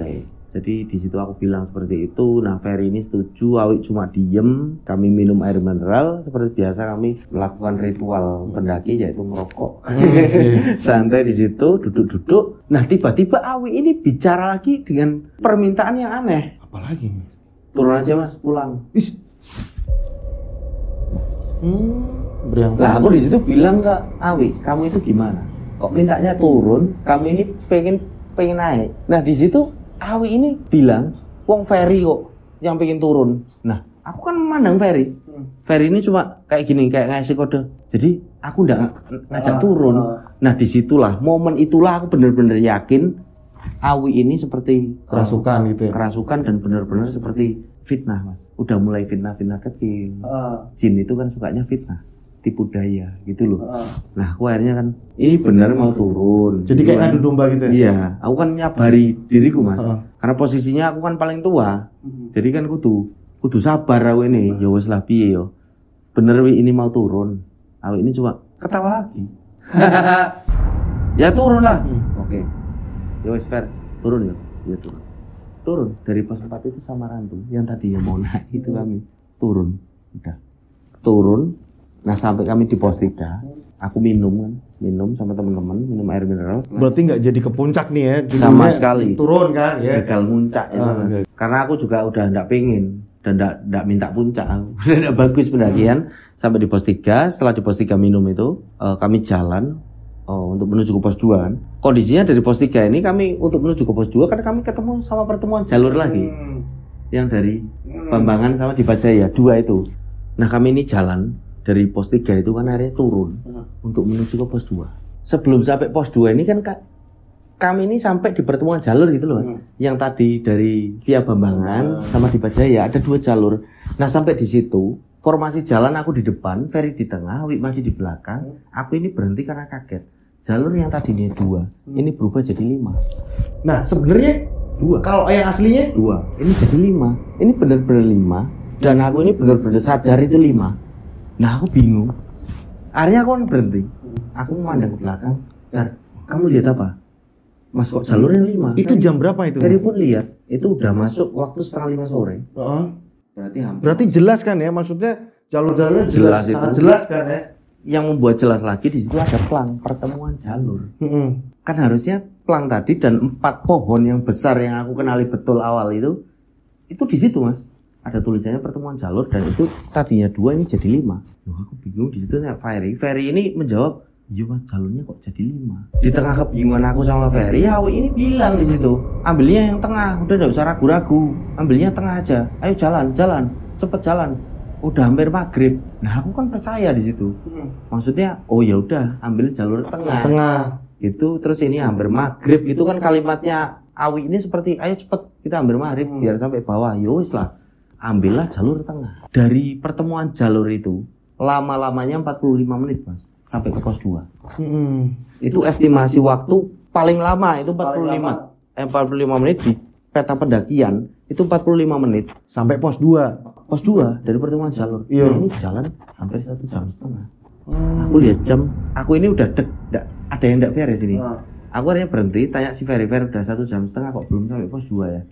Jadi di situ aku bilang seperti itu. Nah, Ferry ini setuju, Awi cuma diem. Kami minum air mineral seperti biasa, kami melakukan ritual pendaki yaitu merokok. Santai di situ, duduk-duduk. Nah, tiba-tiba Awi ini bicara lagi dengan permintaan yang aneh. Apalagi? Turun aja Mas, pulang. Lah aku di situ bilang ke Awi, kamu itu gimana? Kok mintanya turun? Kamu ini pengen naik. Nah, di situ Awi ini bilang, wong Ferry kok yang pengen turun. Nah, aku kan memandang Ferry. Ferry ini cuma kayak gini, kayak ngasih kode. Jadi aku nggak ngajak turun. Nah, disitulah, momen itulah aku benar-benar yakin Awi ini seperti kerasukan gitu ya. Kerasukan dan benar-benar seperti fitnah, Mas. Udah mulai fitnah-fitnah kecil. Jin itu kan sukanya fitnah, tipu daya gitu loh. Nah, aku akhirnya kan ini benar mau turun. Jadi kayak ngadu domba gitu ya? Iya, aku kan nyabari diriku Mas. Karena posisinya aku kan paling tua. Jadi kan kudu sabar aku ini. Ya wes lah piye yo. Bener Wi ini mau turun. Aku ini cuma ketawa lagi. Ya turun lah. Oke. Ya wes Fer, turun ya. Ya turun. Turun dari pos 4 itu Samarantu. Yang tadi yang mau naik itu kami turun. Udah. Turun. Nah, sampai kami di pos 3, aku minum sama teman-teman, minum air mineral. Berarti nggak jadi ke puncak nih ya? Sama sekali. Turun kan ya? Gagal muncak ya Mas. Karena aku juga udah nggak pengen dan nggak minta puncak. Udah bagus pendakian sampai di pos 3. Setelah di pos 3 minum itu, kami jalan untuk menuju ke pos 2 kan. Kondisinya dari pos 3 ini kami untuk menuju ke pos 2 karena kami ketemu sama pertemuan jalur lagi. Yang dari Bambangan sama di Bajaya 2 itu. Nah, kami ini jalan dari pos 3 itu kan akhirnya turun untuk menuju ke pos 2. Sebelum sampai pos 2 ini kan kami ini sampai di pertemuan jalur gitu loh Mas. Yang tadi dari via Bambangan sama di Bajaya ada 2 jalur. Nah, sampai di situ formasi jalan aku di depan, Ferry di tengah, Awi masih di belakang. Aku ini berhenti karena kaget. Jalur yang tadinya 2 ini berubah jadi 5. Nah, sebenarnya 2. Kalau yang aslinya 2. Ini jadi 5. Ini benar-benar 5 dan aku ini benar-benar sadar itu 5. Nah, aku bingung. Akhirnya aku kan berhenti. Aku memandang ke belakang. Kamu lihat apa? Mas, kok jalurnya 5? Itu jam berapa itu? Ferry pun lihat. Itu udah masuk waktu 4:30 sore. Berarti jelas kan ya? Maksudnya jalur-jalurnya sangat jelas kan ya? Yang membuat jelas lagi di situ ada pelang pertemuan jalur. Kan harusnya plang tadi dan 4 pohon yang besar yang aku kenali betul awal itu di situ mas. Ada tulisannya pertemuan jalur dan itu tadinya 2 ini jadi 5. Loh, aku bingung di situ Ferry ini menjawab, iya mas jalurnya kok jadi 5. Di tengah kebingungan aku sama Ferry, Awi ini bilang di situ, ambilnya yang tengah, udah enggak usah ragu-ragu, ambilnya tengah aja. Ayo jalan, cepet jalan. Udah hampir maghrib. Nah aku kan percaya di situ. Maksudnya, oh ya udah ambil jalur tengah. Gitu terus ini hampir maghrib. Itu kan kalimatnya Awi ini seperti, ayo cepet kita hampir maghrib biar sampai bawah. Yowis lah. Ambillah jalur tengah. Dari pertemuan jalur itu lama-lamanya 45 menit mas sampai ke pos 2. Itu estimasi waktu paling lama itu 45 menit di peta pendakian itu 45 menit sampai pos 2 dari pertemuan jalur. Iya. Nah, ini jalan hampir 1,5 jam. Aku lihat jam, aku ini udah ada yang enggak beres ini. Aku akhirnya berhenti tanya si Ferry udah 1,5 jam kok belum sampai pos 2 ya.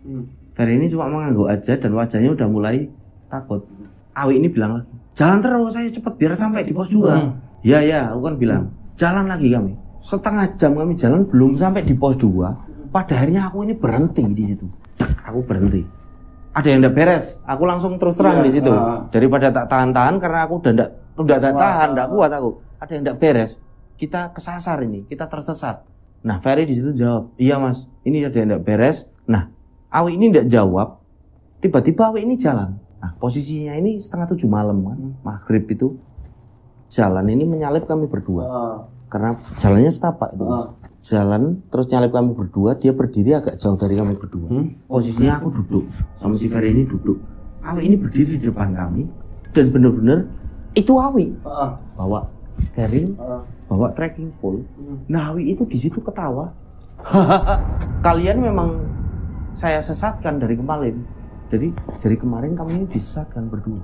Ferry ini cuma mengangguk aja dan wajahnya udah mulai takut. Awi ini bilang lagi, jalan terus saya cepet biar sampai di pos 2. Ya, aku kan bilang, jalan lagi kami. Setengah jam kami jalan belum sampai di pos 2. Pada akhirnya aku ini berhenti di situ. Aku berhenti. Ada yang enggak beres. Aku langsung terus terang di situ. Daripada tak tahan-tahan karena aku udah tak tahan, enggak kuat aku. Ada yang enggak beres. Kita kesasar ini, kita tersesat. Nah, Ferry di situ jawab, "Iya, Mas. Ini ada yang enggak beres." Nah, Awi ini enggak jawab. Tiba-tiba Awi ini jalan. Nah, posisinya ini 6:30 malam kan. Maghrib itu. Jalan ini menyalip kami berdua. Karena jalannya setapak itu. Jalan terus nyalip kami berdua, dia berdiri agak jauh dari kami berdua. Posisinya aku duduk, sama si Ferry ini duduk. Awi ini berdiri di depan kami dan benar-benar itu Awi. Bawa carrying, bawa trekking pole. Nah, Awi itu di situ ketawa. Kalian memang saya sesatkan dari kemarin. Jadi dari kemarin kamu ini disesatkan berdua.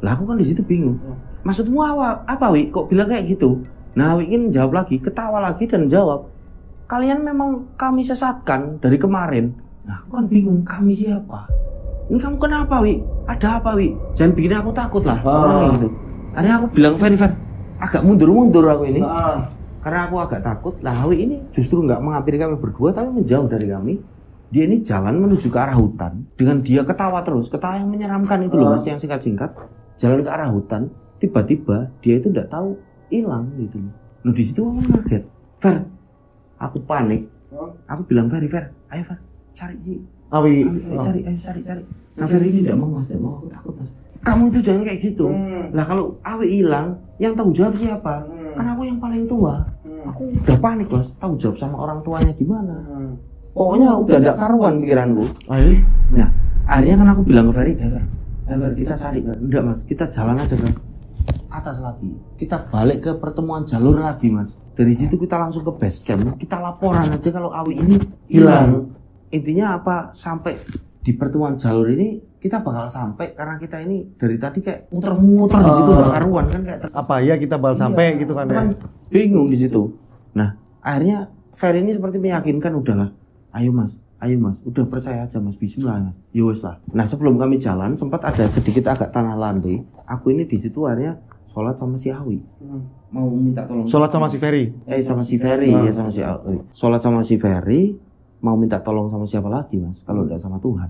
Lah aku kan di situ bingung. Maksudmu apa Wi? Kok bilang kayak gitu? Nah, Wi ini jawab lagi, ketawa lagi dan jawab, kalian memang kami sesatkan dari kemarin. Nah, aku kan bingung, kami siapa? Ini kamu kenapa Wi? Ada apa Wi? Jangan bikin aku takut lah. Kayak gitu. Akhirnya aku bilang Ferry, agak mundur aku ini. Karena aku agak takut. Lah Wi ini justru nggak menghampiri kami berdua, tapi menjauh dari kami. Dia ini jalan menuju ke arah hutan dengan dia ketawa terus, ketawa yang menyeramkan itu loh mas, yang singkat-singkat. Jalan ke arah hutan, tiba-tiba dia itu tidak tahu hilang gitu loh. Nah di situ aku kaget, aku panik. Aku bilang Ferry, ayo cari Awi, cari. Nah Ferry ini tidak mau mas, aku takut mas. Kamu itu jangan kayak gitu. Lah kalau Awi hilang, yang tanggung jawab siapa? Karena aku yang paling tua. Aku udah panik mas, tanggung jawab sama orang tuanya gimana? Pokoknya udah gak karuan pikiranku. Nah, akhirnya kan aku bilang ke Ferry, kita cari kan. Enggak mas, kita jalan aja kan. Atas lagi. Kita balik ke pertemuan jalur lagi mas. Dari situ kita langsung ke base camp. Kita laporan aja kalau Awi ini hilang. Intinya apa? Sampai di pertemuan jalur ini kita bakal sampai karena kita ini dari tadi kayak muter-muter di situ gak karuan kan kayak apa ya kita bakal sampai gitu kan ya. Bingung di situ. Nah, akhirnya Ferry ini seperti meyakinkan udahlah. Ayo mas, udah percaya aja mas, bismillah mas. Yowes lah. Nah sebelum kami jalan sempat ada sedikit agak tanah landai. Aku ini di situ akhirnya sholat sama si Awi. Mau minta tolong. Sholat sama si Ferry. Sama si Ferry ya sama si Awi. Sholat sama si Ferry, mau minta tolong sama siapa lagi mas? Kalau udah sama Tuhan.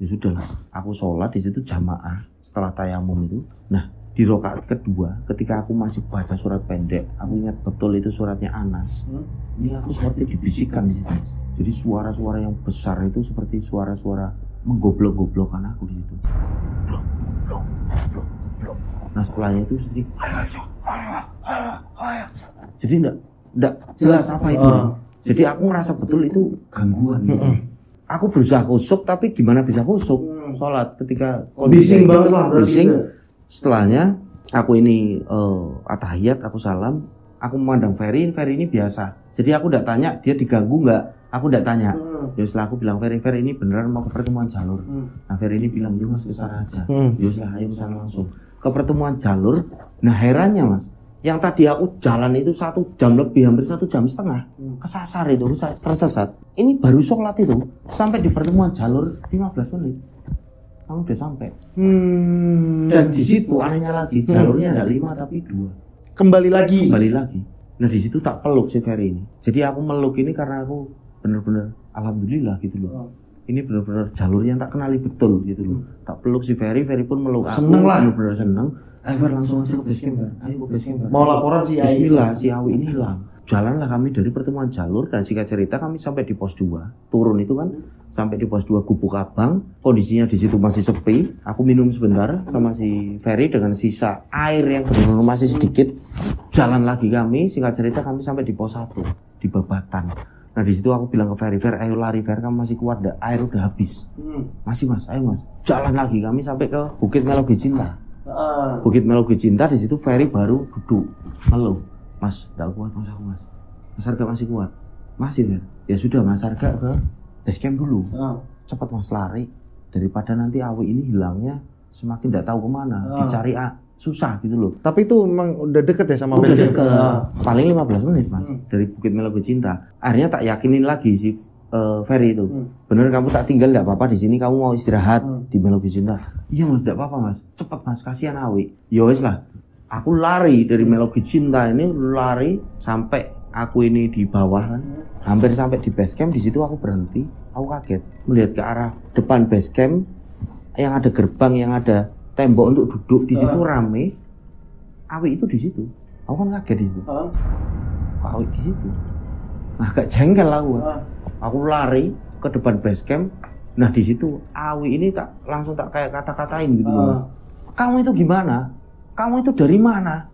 Ya sudah lah. Aku sholat di situ jamaah setelah tayamum itu. Nah di rakaat kedua, ketika aku masih baca surat pendek, aku ingat betul itu suratnya Anas. Ini aku seperti dibisikkan di situ. Jadi suara-suara yang besar itu seperti suara-suara menggoblok-goblokkan aku di situ. Goblok. Nah setelahnya itu istri, jadi enggak jelas apa itu. Jadi aku ngerasa betul itu gangguan. Aku berusaha khusuk tapi gimana bisa khusuk? Sholat ketika bising banget lah. Bising. Setelahnya aku ini atahiyat, aku salam, aku memandang Ferry ini biasa. Jadi aku enggak tanya dia diganggu enggak. Aku enggak tanya. Ya setelah aku bilang Ferry ini beneran mau ke pertemuan jalur. Nah Ferry ini bilang yuk mas kesana aja. Ya setelah ayo kesana langsung ke pertemuan jalur. Nah herannya mas, yang tadi aku jalan itu 1 jam lebih, hampir 1,5 jam, kesasar itu, tersesat. Ini baru sholat itu sampai di pertemuan jalur 15 menit. Kamu udah sampai. Dan di situ anehnya lagi jalurnya ada 5 tapi 2. Kembali lagi. Nah di situ tak peluk si Ferry ini. Jadi aku meluk ini karena aku bener-bener alhamdulillah gitu loh. Ini bener-bener jalur yang tak kenali betul gitu loh. Tak peluk si Ferry pun meluk aku. Seneng lah. Bener-bener seneng. Ayo Fer langsung aja ke base camp. Ayo ke base camp. Mau laporan si Ai. Bismillah si Awi ini hilang. Jalanlah kami dari pertemuan jalur dan singkat cerita kami sampai di pos 2. Turun itu kan sampai di pos 2 Gubuk Abang. Kondisinya di situ masih sepi. Aku minum sebentar sama si Ferry dengan sisa air yang benar-benar masih sedikit. Jalan lagi kami, singkat cerita kami sampai di pos 1 di Babatan. Nah di situ aku bilang ke Ferry, ayo lari Fer, kamu masih kuat dah, air udah habis. Masih mas, ayo mas. Jalan lagi kami sampai ke Bukit Melogi Cinta. Bukit Melogi Cinta di situ Ferry baru duduk. Halo, mas, enggak kuat mas aku mas. Mas Arga masih kuat, masih Fer. Ya sudah mas Arga ke base camp dulu. Cepat mas lari daripada nanti Awi ini hilangnya semakin tidak tahu kemana, dicari susah gitu loh. Tapi itu memang udah deket ya sama udah base camp? Paling 15 menit mas dari Bukit Melogi Cinta. Akhirnya tak yakinin lagi si Ferry itu. Bener kamu tak tinggal nggak apa-apa di sini, kamu mau istirahat di Melogi Cinta. Iya mas, tidak apa-apa mas. Cepat mas, kasihan Awi. Ya wes lah. Aku lari dari Melogi Cinta ini, lari sampai aku ini di bawah kan. Hampir sampai di base camp. Di situ aku berhenti. Aku kaget melihat ke arah depan base camp yang ada gerbang, yang ada tembok untuk duduk. Di situ rame. Awi itu di situ. Aku kan kaget di situ. Kok Awi di situ? Agak jengkel aku. Aku lari ke depan base camp. Nah di situ Awi ini langsung tak kayak kata-katain gitu loh mas. Kamu itu gimana? Kamu itu dari mana?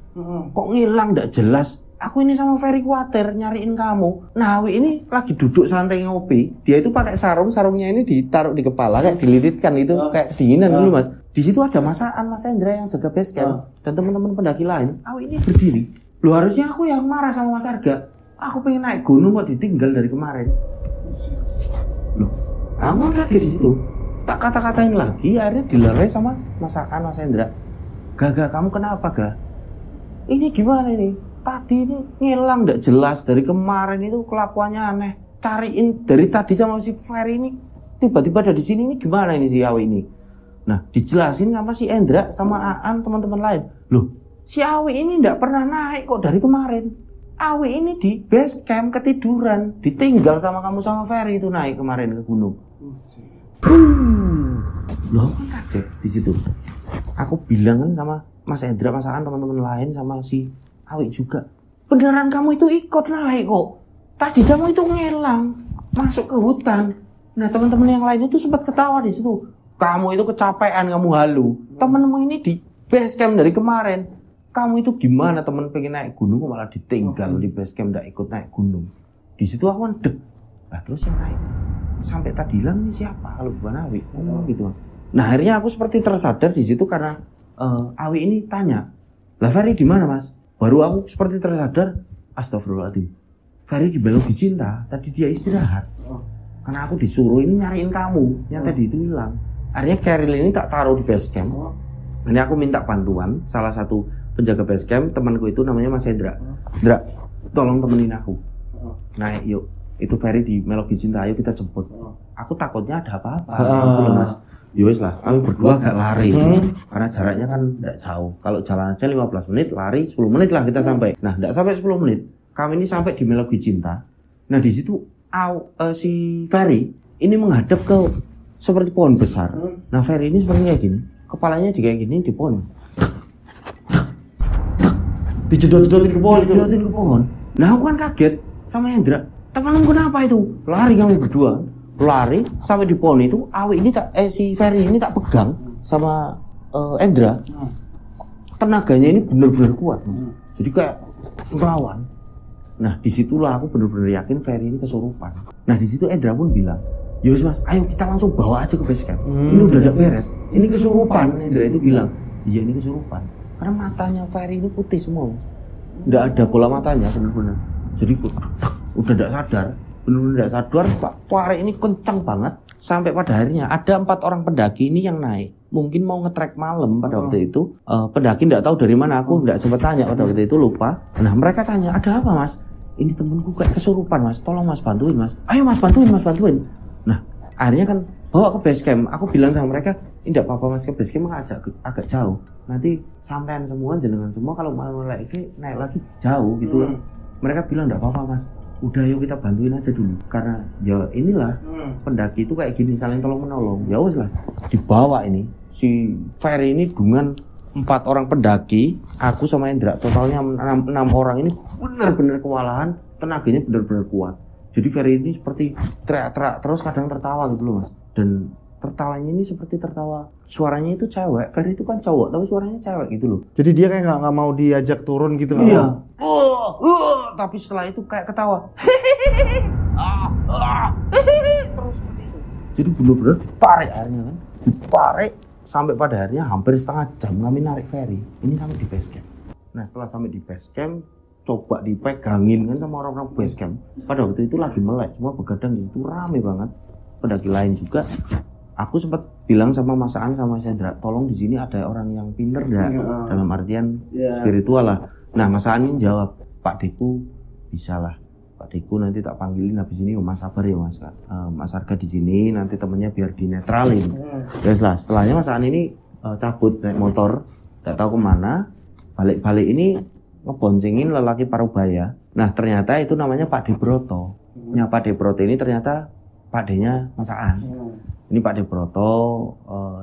Kok ngilang nggak jelas? Aku ini sama Ferry khawatir nyariin kamu. Nah Awi ini lagi duduk santai ngopi. Dia itu pakai sarungnya ini ditaruh di kepala kayak dililitkan itu kayak kedinginan dulu mas. Di situ ada Mas Hendra yang jaga base camp dan teman-teman pendaki lain. Awi ini berdiri. Loh harusnya aku yang marah sama Mas Arga. Aku pengen naik gunung kok ditinggal dari kemarin. Loh, aku kaget di situ. Tak kata-katain lagi, akhirnya dilerai sama Mas Hendra. Gaga kamu kenapa Ga? Ini gimana ini? Tadi ini ngilang nggak jelas dari kemarin itu kelakuannya aneh. Cariin dari tadi sama si Ferry ini tiba-tiba ada di sini, ini gimana ini si Awi ini? Nah dijelasin sama si Hendra sama Aan teman-teman lain. Loh si Awi ini nggak pernah naik kok dari kemarin. Awi ini di base camp ketiduran, ditinggal sama kamu sama Ferry itu naik kemarin ke gunung. Loh aku kan kaget di situ. Aku bilang kan sama Mas Hendra, Mas Aan teman-teman lain sama si Awi juga, beneran kamu itu ikut naik kok. Tadi kamu itu ngilang, masuk ke hutan. Nah teman-teman yang lain itu sempat ketawa di situ. Kamu itu kecapean, kamu halu. Temenmu ini di base camp dari kemarin. Kamu itu gimana temen pengen naik gunung kok malah ditinggal di base camp, nggak ikut naik gunung. Di situ aku kan dek. Lah terus yang naik sampai tadi hilang ini siapa kalau bukan Awi? Gitu mas. Nah akhirnya aku seperti tersadar di situ karena Awi ini tanya, lah Ferry di mana mas? Baru aku seperti tersadar, astagfirullahaladzim, Ferry di Melogi Cinta, tadi dia istirahat. Karena aku disuruh ini nyariin kamu, yang tadi itu hilang. Akhirnya keril ini tak taruh di base camp. Ini aku minta bantuan salah satu penjaga base camp, temanku itu namanya Mas Hendra. Hendra, tolong temenin aku. Naik yuk, itu Ferry di Melogi Cinta, ayo kita jemput. Aku takutnya ada apa-apa. Mas. Yowes lah, kami berdua agak lari karena jaraknya kan tidak jauh. Kalau jalan aja 15 menit, lari 10 menit lah kita sampai. Nah, tidak sampai 10 menit. Kami ini sampai di Melogi Cinta. Nah, di situ si Ferry ini menghadap ke seperti pohon besar. Nah, Ferry ini seperti kayak gini. Kepalanya kayak gini di pohon. Dijedot-jedotin ke pohon. Dijedotin ke pohon. Nah, aku kan kaget sama Hendra. Temanmu kenapa itu? Lari kami berdua. Lari sampai di pohon itu, Awi ini si Ferry ini tak pegang sama Hendra. Tenaganya ini benar-benar kuat, jadi kayak melawan. Nah disitulah aku benar-benar yakin Ferry ini kesurupan. Nah di situ Hendra pun bilang, yos mas, ayo kita langsung bawa aja ke base camp. Ini udah ada beres, ini kesurupan. Hendra itu bilang, iya ini kesurupan. Karena matanya Ferry ini putih semua mas, nggak ada bola matanya benar-benar. Jadi udah tidak sadar. Benar-benar tidak sadar, Pak Ware ini kencang banget. Sampai pada akhirnya ada 4 orang pendaki ini yang naik. Mungkin mau nge-trek malam pada waktu itu. Pendaki tidak tahu dari mana, aku tidak sempat tanya pada waktu itu, lupa. Nah mereka tanya, ada apa mas? Ini temenku kayak kesurupan mas, tolong mas bantuin mas. Ayo mas bantuin. Nah akhirnya kan bawa ke base camp. Aku bilang sama mereka, tidak apa-apa mas, ke base camp agak jauh. Nanti sampean semua, jenengan semua kalau mau naik lagi jauh gitu. Mereka bilang enggak apa-apa mas, udah yuk kita bantuin aja dulu, karena ya inilah pendaki itu kayak gini, saling tolong menolong. Ya wes lah, dibawa ini si Ferry ini dengan 4 orang pendaki, aku sama Indra, totalnya 6 orang ini benar-benar kewalahan, tenaganya benar-benar kuat. Jadi Ferry ini seperti teriak-teriak terus, kadang tertawa gitu loh mas. Dan tertawanya ini seperti tertawa, suaranya itu cewek. Ferry itu kan cowok tapi suaranya cewek gitu loh. Jadi dia kayak nggak mau diajak turun gitu. Iya. Tapi setelah itu kayak ketawa. Terus seperti itu. Jadi benar-benar ditarik airnya kan, ditarik sampai pada akhirnya hampir setengah jam kami narik Ferry ini sampai di base camp. Nah setelah sampai di base camp, coba dipegangin kan sama orang-orang base camp. Pada waktu itu lagi melek, semua begadang di situ, rame banget. Pendaki lain juga. Aku sempat bilang sama Mas Aan sama Sandra, tolong di sini ada orang yang pinter dah, dalam artian spiritual lah. Nah Mas Aan ini jawab, Pak Deku bisa lah, Pak Deku nanti tak panggilin habis ini. Mas sabar ya Mas, Mas Arga di sini nanti temennya biar dinetralin. Terus lah setelahnya Mas Aan ini cabut naik motor, nggak tahu kemana, balik ini ngeboncengin lelaki Parubaya. Nah ternyata itu namanya Pak Debroto. Nah Pak Debroto ini ternyata Pak D-nya Mas Aan. Ini Pak Debroto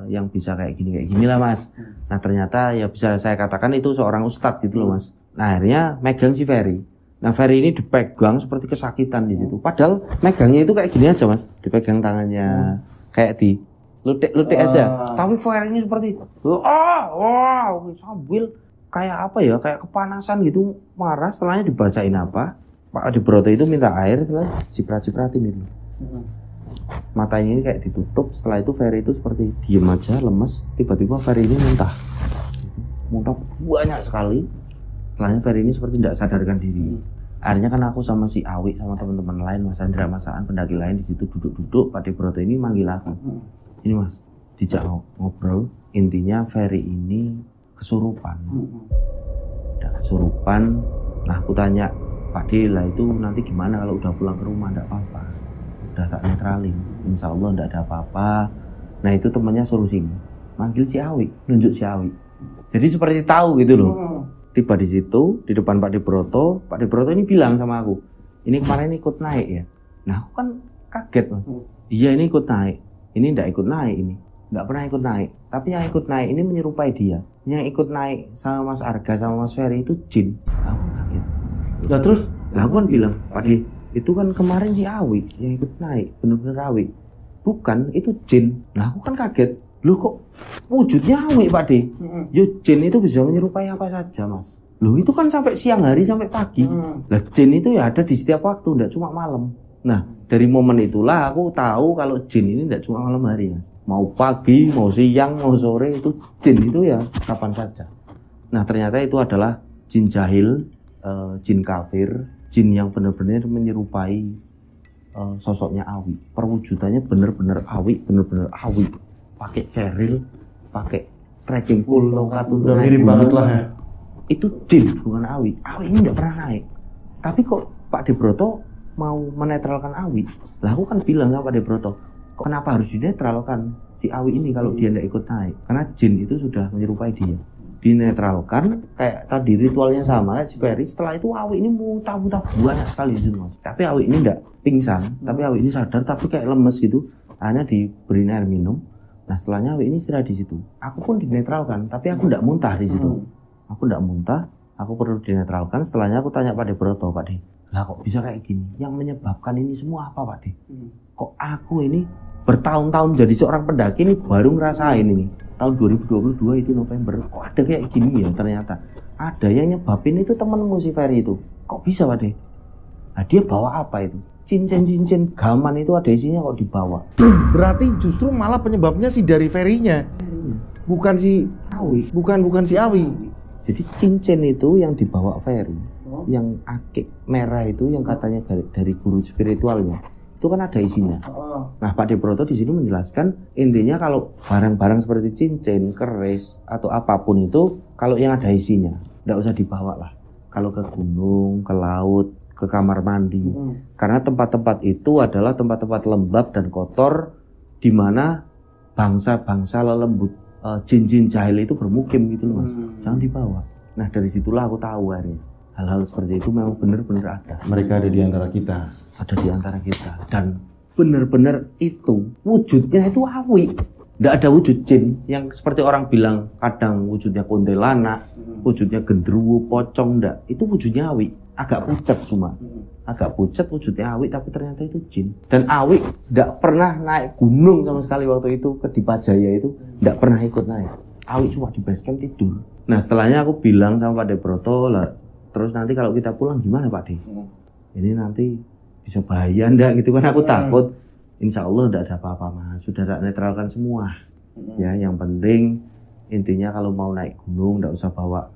yang bisa kayak gini lah mas. Nah ternyata ya bisa saya katakan itu seorang ustadz gitu loh mas. Nah akhirnya megang si Ferry. Nah Ferry ini dipegang seperti kesakitan di situ. Padahal megangnya itu kayak gini aja mas, dipegang tangannya kayak di lutik aja. Tapi Ferry ini seperti sambil kayak apa ya, kayak kepanasan gitu, marah. Setelahnya dibacain apa, Pak Debroto itu minta air, setelah ciprat-cipratin itu. Matanya ini kayak ditutup. Setelah itu Ferry itu seperti diem aja, lemes. Tiba-tiba Ferry ini muntah banyak sekali. Setelahnya Ferry ini seperti tidak sadarkan diri. Akhirnya kan aku sama si Awi sama teman-teman lain, Mas Andra, Mas Aan, pendaki lain di situ duduk-duduk. Pak Debroto ini manggil aku, ini mas, dijak ngobrol. Intinya Ferry ini kesurupan. Udah kesurupan. Nah aku tanya, Pak D lah itu nanti gimana kalau udah pulang ke rumah? Enggak apa-apa, udah tak netralin, insya Allah enggak ada apa-apa. Nah itu temannya suruh sini, manggil si Awi, nunjuk si Awi. Jadi seperti tahu gitu loh. Tiba di situ di depan Pak Debroto ini bilang sama aku, ini kemarin ikut naik ya. Nah aku kan kaget mas. Iya ini ikut naik, ini enggak ikut naik, ini enggak pernah ikut naik. Tapi yang ikut naik ini menyerupai dia. Yang ikut naik sama Mas Arga sama Mas Ferry itu jin. Aku kaget. Nah terus, aku kan bilang, Pak D, itu kan kemarin si Awi yang ikut naik, bener-bener Awi. Bukan, itu jin. Nah aku kan kaget. Loh kok wujudnya Awi Pak D? Yo jin itu bisa menyerupai apa saja mas. Loh itu kan sampai siang hari sampai pagi. Lah jin itu ya ada di setiap waktu, enggak cuma malam. Nah dari momen itulah aku tahu kalau jin ini enggak cuma malam hari mas. Mau pagi, mau siang, mau sore, itu jin itu ya kapan saja. Nah ternyata itu adalah jin jahil, jin kafir, jin yang benar-benar menyerupai sosoknya Awi. Perwujudannya benar-benar Awi, pakai feril, pakai trekking pole, tongkat untuk naik mirip banget lah ya. Itu jin, bukan Awi. Awi ini tidak pernah naik. Tapi kok Pak Debroto mau menetralkan Awi? Lah aku kan bilang sama Pak Debroto, kenapa harus dinetralkan si Awi ini kalau dia tidak ikut naik? Karena jin itu sudah menyerupai dia. Dinetralkan, kayak tadi ritualnya sama si Ferry. Setelah itu Awi ini muntah-muntah banyak sekali di situ mas. Tapi Awi ini tidak pingsan, tapi Awi ini sadar tapi kayak lemes gitu. Akhirnya diberi air minum. Nah setelahnya Awi ini istirahat di situ. Aku pun dinetralkan, tapi aku tidak muntah di situ. Aku tidak muntah, aku perlu dinetralkan. Setelahnya aku tanya Pak Debroto, Pak D, lah kok bisa kayak gini? Yang menyebabkan ini semua apa Pak D? Kok aku ini bertahun-tahun jadi seorang pendaki ini baru ngerasain ini. Tahun 2022 itu November, kok ada kayak gini ya ternyata. Ada yang nyebabin itu temenmu si Ferry itu. Kok bisa Pak D? Nah dia bawa apa itu? Cincin gaman itu ada isinya kok dibawa. Berarti justru malah penyebabnya si dari Ferry-nya. Bukan si Awi. Bukan si Awi. Jadi cincin itu yang dibawa Ferry, yang akik merah itu yang katanya dari guru spiritualnya. Itu kan ada isinya. Nah, Pak Debroto di sini menjelaskan intinya kalau barang-barang seperti cincin, keris atau apapun itu kalau yang ada isinya, enggak usah dibawa lah. Kalau ke gunung, ke laut, ke kamar mandi. Karena tempat-tempat itu adalah tempat-tempat lembab dan kotor di mana bangsa-bangsa lelembut jin-jin jahil itu bermukim gitu loh mas. Jangan dibawa. Nah dari situlah aku tahu akhirnya hal-hal seperti itu memang benar-benar ada. Mereka ada di antara kita. Ada di antara kita. Dan benar-benar itu wujudnya itu awi. Nggak ada wujud jin yang seperti orang bilang kadang wujudnya kuntilanak, wujudnya gendruwo, pocong, enggak. Itu wujudnya awi. Agak pucat cuma. Agak pucat wujudnya awi tapi ternyata itu jin. Dan awi nggak pernah naik gunung sama sekali waktu itu ke Dipajaya itu. Nggak pernah ikut naik. Awi cuma di base camp tidur. Nah setelahnya aku bilang sama Pak Debroto lah, terus nanti kalau kita pulang gimana Pak De? Ini nanti bisa bahaya enggak gitu kan, aku takut. Insya Allah enggak ada apa-apa mas, sudah tak netralkan semua. Ya yang penting intinya kalau mau naik gunung enggak usah bawa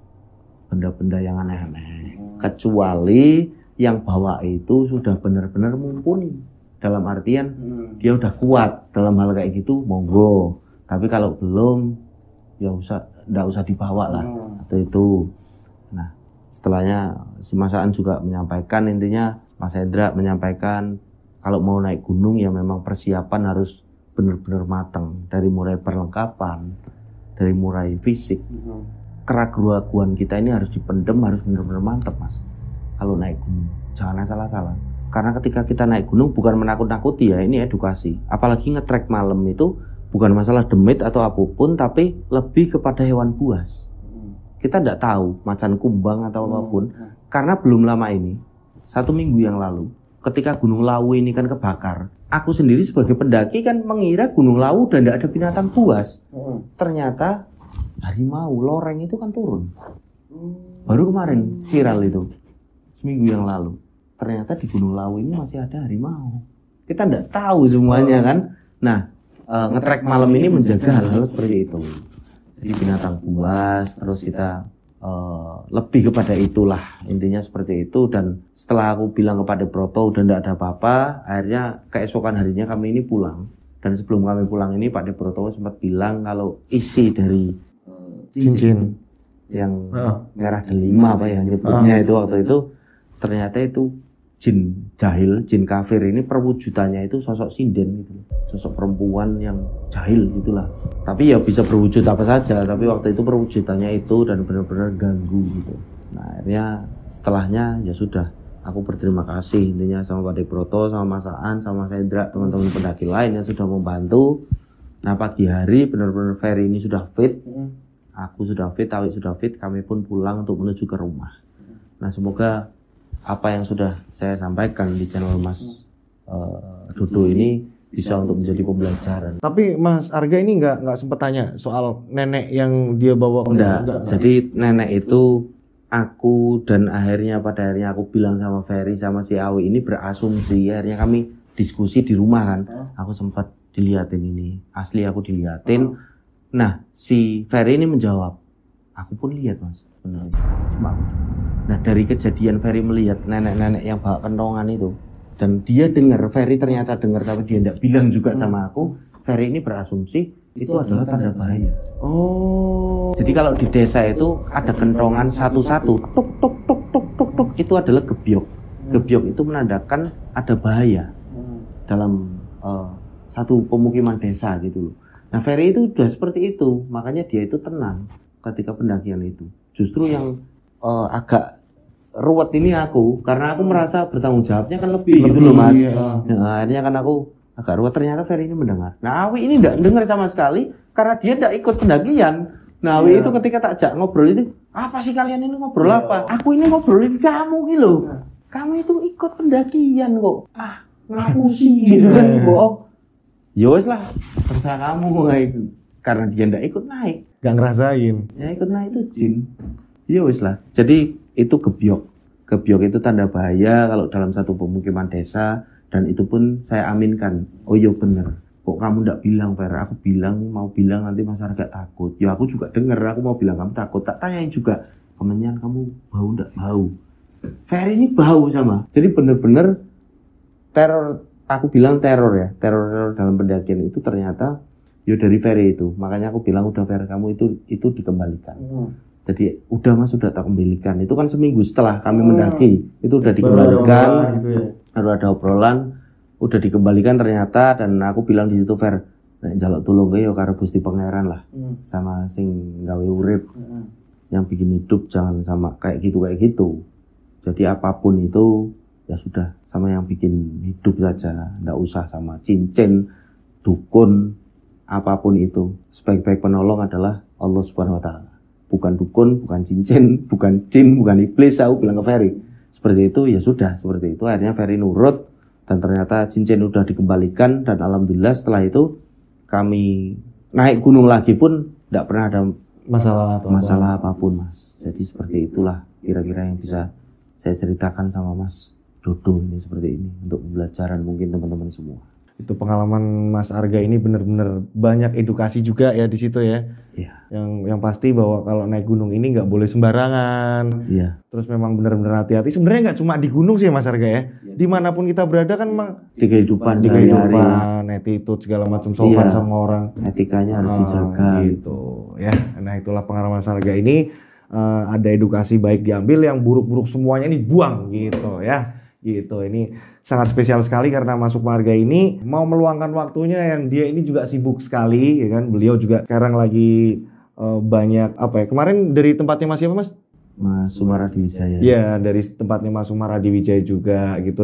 benda-benda yang aneh-aneh. Kecuali yang bawa itu sudah benar-benar mumpuni. Dalam artian dia udah kuat dalam hal kayak gitu, monggo. Tapi kalau belum ya enggak usah dibawa lah. Atau itu. Nah setelahnya si Mas Aan juga menyampaikan, intinya Mas Hendra menyampaikan kalau mau naik gunung ya memang persiapan harus benar-benar matang. Dari mulai perlengkapan, dari mulai fisik, keraguan kita ini harus dipendem, harus benar-benar mantap mas. Kalau naik gunung jangan salah-salah. Karena ketika kita naik gunung bukan menakut-nakuti ya, ini edukasi. Apalagi ngetrek malam itu bukan masalah demit atau apapun, tapi lebih kepada hewan buas. Kita tidak tahu macan kumbang atau apapun. Karena belum lama ini, 1 minggu yang lalu, ketika Gunung Lawu ini kan kebakar, aku sendiri sebagai pendaki kan mengira Gunung Lawu dan tidak ada binatang buas. Ternyata harimau, loreng itu kan turun. Baru kemarin viral itu, seminggu yang lalu. Ternyata di Gunung Lawu ini masih ada harimau. Kita tidak tahu semuanya kan. Nah, ngetrek malam ini menjaga hal-hal seperti itu. Jadi binatang buas, terus kita lebih kepada itulah, intinya seperti itu. Dan setelah aku bilang kepada Broto udah tidak ada apa-apa, akhirnya keesokan harinya kami ini pulang. Dan sebelum kami pulang ini Pak Debroto sempat bilang kalau isi dari cincin yang merah delima apa ya nyebutnya itu waktu itu, ternyata itu jin jahil, jin kafir ini perwujudannya itu sosok sinden gitu, sosok perempuan yang jahil gitulah. Tapi ya bisa berwujud apa saja, tapi waktu itu perwujudannya itu dan benar-benar ganggu gitu. Nah akhirnya setelahnya ya sudah, aku berterima kasih intinya sama Pak Debroto, sama Mas Aan, sama Mas Hendra, teman-teman pendaki lain yang sudah membantu. Nah pagi hari benar-benar Ferry ini sudah fit, aku sudah fit, Awik sudah fit, kami pun pulang untuk menuju ke rumah. Nah semoga apa yang sudah saya sampaikan di channel Mas Dodo ini bisa untuk menjadi pembelajaran. Tapi Mas Arga ini nggak sempat tanya soal nenek yang dia bawa. Enggak. Jadi nenek itu aku, dan pada akhirnya aku bilang sama Ferry sama si Awi ini berasumsi. Akhirnya kami diskusi di rumah kan. Aku sempat diliatin ini, asli aku diliatin. Nah si Ferry ini menjawab, aku pun lihat mas, benar. Cuma aku. Nah dari kejadian Ferry melihat nenek-nenek yang bawa kentongan itu, dan dia dengar, Ferry ternyata dengar tapi dia tidak bilang juga sama aku. Ferry ini berasumsi itu adalah tanda bahaya. Oh. Jadi kalau di desa itu ada kentongan satu-satu, tuk tuk tuk tuk tuk tuk, itu adalah gebyok. Gebyok itu menandakan ada bahaya dalam satu pemukiman desa gitu loh. Nah Ferry itu udah seperti itu, makanya dia itu tenang ketika pendakian itu. Justru yang agak ruwet ini aku, karena aku merasa bertanggung jawabnya kan lebih gitu loh mas. Nah, akhirnya kan aku agak ruwet, ternyata Ferry ini mendengar. Nah Awi ini tidak dengar sama sekali karena dia tidak ikut pendakian. Nah Awi itu ketika tak jak ngobrol itu, apa sih kalian ini ngobrol apa? Aku ini ngobrolin kamu gitu loh. Kamu itu ikut pendakian kok. Ngaku sih gitu kan kok. Ya wes lah, terserah kamu gitu. Karena dia tidak ikut naik. Gak ngerasain. Ya ikut naik itu jin. Ya wes lah. Jadi itu gebyok. Gebyok itu tanda bahaya kalau dalam satu pemukiman desa, dan itu pun saya aminkan. Oh iya benar. Kok kamu ndak bilang Fer? Aku mau bilang nanti masyarakat takut. Ya aku juga dengar, aku mau bilang kamu takut. Tak tanyain juga, kemenyan kamu bau ndak bau? Fer ini bau sama. Jadi benar-benar teror. Aku bilang teror ya. Teror dalam pendakian itu ternyata ya dari Ferry itu. Makanya aku bilang udah Fer, kamu itu dikembalikan. Jadi udah mas, sudah tak kembalikan. Itu kan seminggu setelah kami mendaki, itu udah dikembalikan. Gitu ya. Baru ada obrolan, udah dikembalikan ternyata. Dan aku bilang di situ Fer, nek njaluk tulung yo karo Gusti Pangeran lah, sama sing gawe urip, yang bikin hidup jangan sama kayak gitu. Jadi apapun itu ya sudah sama yang bikin hidup saja, nggak usah sama cincin, dukun, apapun itu. Sebaik-baik penolong adalah Allah Subhanahu wa taala. Bukan dukun, bukan cincin, bukan jin, bukan iblis, aku bilang ke Ferry. Seperti itu ya sudah, seperti itu. Akhirnya Ferry nurut dan ternyata cincin udah dikembalikan dan alhamdulillah setelah itu kami naik gunung lagi pun tidak pernah ada masalah apapun, Mas. Jadi seperti itulah kira-kira yang bisa saya ceritakan sama Mas Dodo ini seperti ini untuk pembelajaran mungkin teman-teman semua. Itu pengalaman Mas Arga ini benar-benar banyak edukasi juga ya di situ ya. Iya. Yang pasti bahwa kalau naik gunung ini nggak boleh sembarangan. Iya. Terus memang benar-benar hati-hati. Sebenarnya nggak cuma di gunung sih Mas Arga ya. Dimanapun kita berada kan memang Di kehidupan attitude segala macam sopan sama orang. Etikanya harus dijaga. Gitu ya. Nah itulah pengalaman Mas Arga ini. Ada edukasi baik diambil, yang buruk-buruk semuanya ini buang gitu ya. Gitu, ini sangat spesial sekali karena Mas Sukma Arga ini mau meluangkan waktunya yang dia ini juga sibuk sekali ya kan. Beliau juga sekarang lagi banyak apa ya, kemarin dari tempatnya Mas siapa Mas? Mas Sumaradi Wijaya. Ya dari tempatnya Mas Sumaradi Wijaya juga gitu.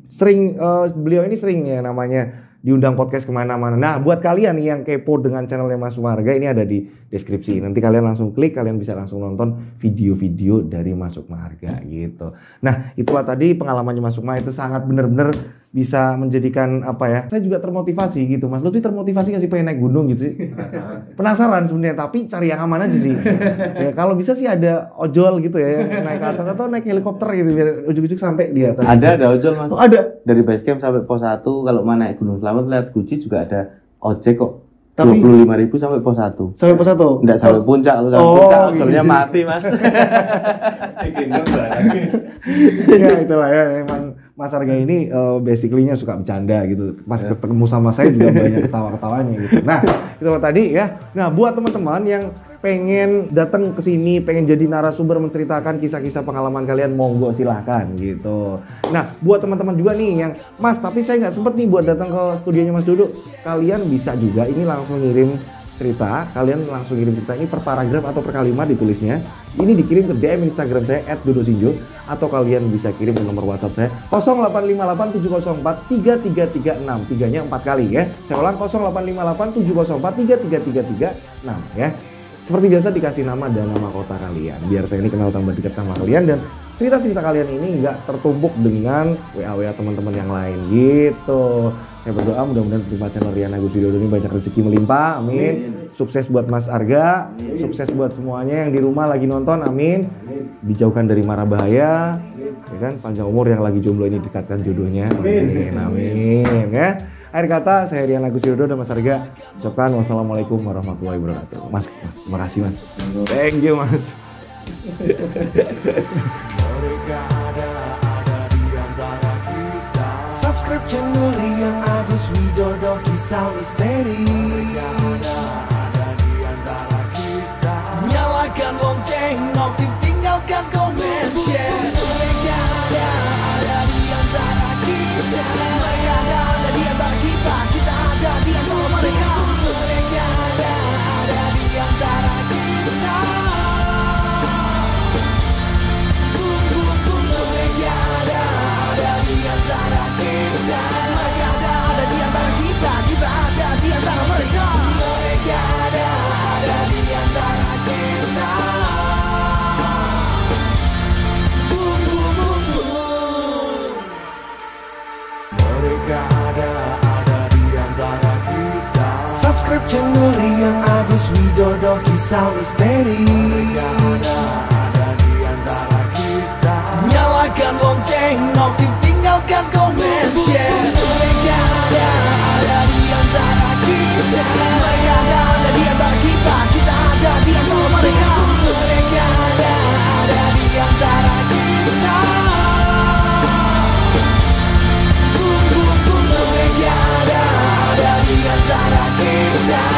Sering beliau ini sering ya namanya diundang podcast kemana-mana. Nah buat kalian yang kepo dengan channelnya Mas Sukma Arga ini ada di deskripsi. Nanti kalian langsung klik, kalian bisa langsung nonton video-video dari Mas Sukma Arga gitu. Nah itulah tadi pengalamannya Mas Sukma, itu sangat benar-benar bisa menjadikan apa ya, saya juga termotivasi gitu Mas. Lu tuh termotivasi gak sih pengen naik gunung gitu sih? Penasaran sebenarnya, tapi cari yang aman aja sih. Ya kalau bisa sih ada ojol gitu ya, naik ke atas atau naik helikopter gitu biar ujuk-ujuk sampai di atas. Ada ojol Mas. Oh, ada. Dari base camp sampai pos 1 kalau mau naik Gunung Slamet lihat Guci juga ada ojek kok. Tapi 25.000 sampai pos 1. Sampai pos 1? Enggak sampai puncak, kalau sampai puncak ojolnya mati Mas. Ya itulah ya, emang Mas Arga ini basically-nya suka bercanda gitu. Pas ketemu sama saya juga banyak ketawa-ketawanya gitu. Nah, itulah tadi ya. Nah, buat teman-teman yang pengen datang ke sini, pengen jadi narasumber menceritakan kisah-kisah pengalaman kalian, monggo silahkan gitu. Nah, buat teman-teman juga nih yang Mas, tapi saya nggak sempet nih buat datang ke studionya Mas Dodo. Kalian bisa juga ini langsung ngirim cerita, kalian langsung kirim cerita ini per paragraf atau per kalimat ditulisnya. Ini dikirim ke DM Instagram saya @dodosinjo atau kalian bisa kirim ke nomor WhatsApp saya 085870433336. 3-nya 4 kali ya. Saya ulang 085870433336 ya. Seperti biasa dikasih nama dan nama kota kalian biar saya ini kenal tambah dekat sama kalian dan cerita-cerita kalian ini nggak tertumpuk dengan WA teman-teman yang lain gitu. Saya berdoa mudah-mudahan terima channel Rian Agus Widodo ini banyak rezeki melimpah, amin. Sukses buat Mas Arga, sukses buat semuanya yang di rumah lagi nonton, amin. Dijauhkan dari mara bahaya, ya kan, panjang umur yang lagi jomblo ini dekatkan jodohnya, amin, amin ya. Akhir kata saya Rian Agus Widodo dan Mas Arga ucapkan wassalamualaikum warahmatullahi wabarakatuh. Mas, makasih Mas. Thank you Mas. Subscribe channel Rian Agus Widodo, kisah misteri. Nyalakan lonceng, notif, tinggalkan komen, share. Mereka ada di antara kita. Mereka ada di antara kita. Kita ada di antara mereka. Mereka ada di antara kita. Mereka ada di antara kita. Mereka ada di antara kita. Kita ada di antara mereka. Mereka ada di antara kita. Boom, boom, boom, boom. Mereka ada di antara kita. Subscribe channel Rian Agus Widodo, kisah misteri. Mereka ada di antara kita. Nyalakan lonceng, notif, tinggalkan komen, share. Mereka ada di antara kita. Mereka ada di antara kita. Kita ada di antara mereka. Mereka ada di antara kita. Mereka ada di antara kita.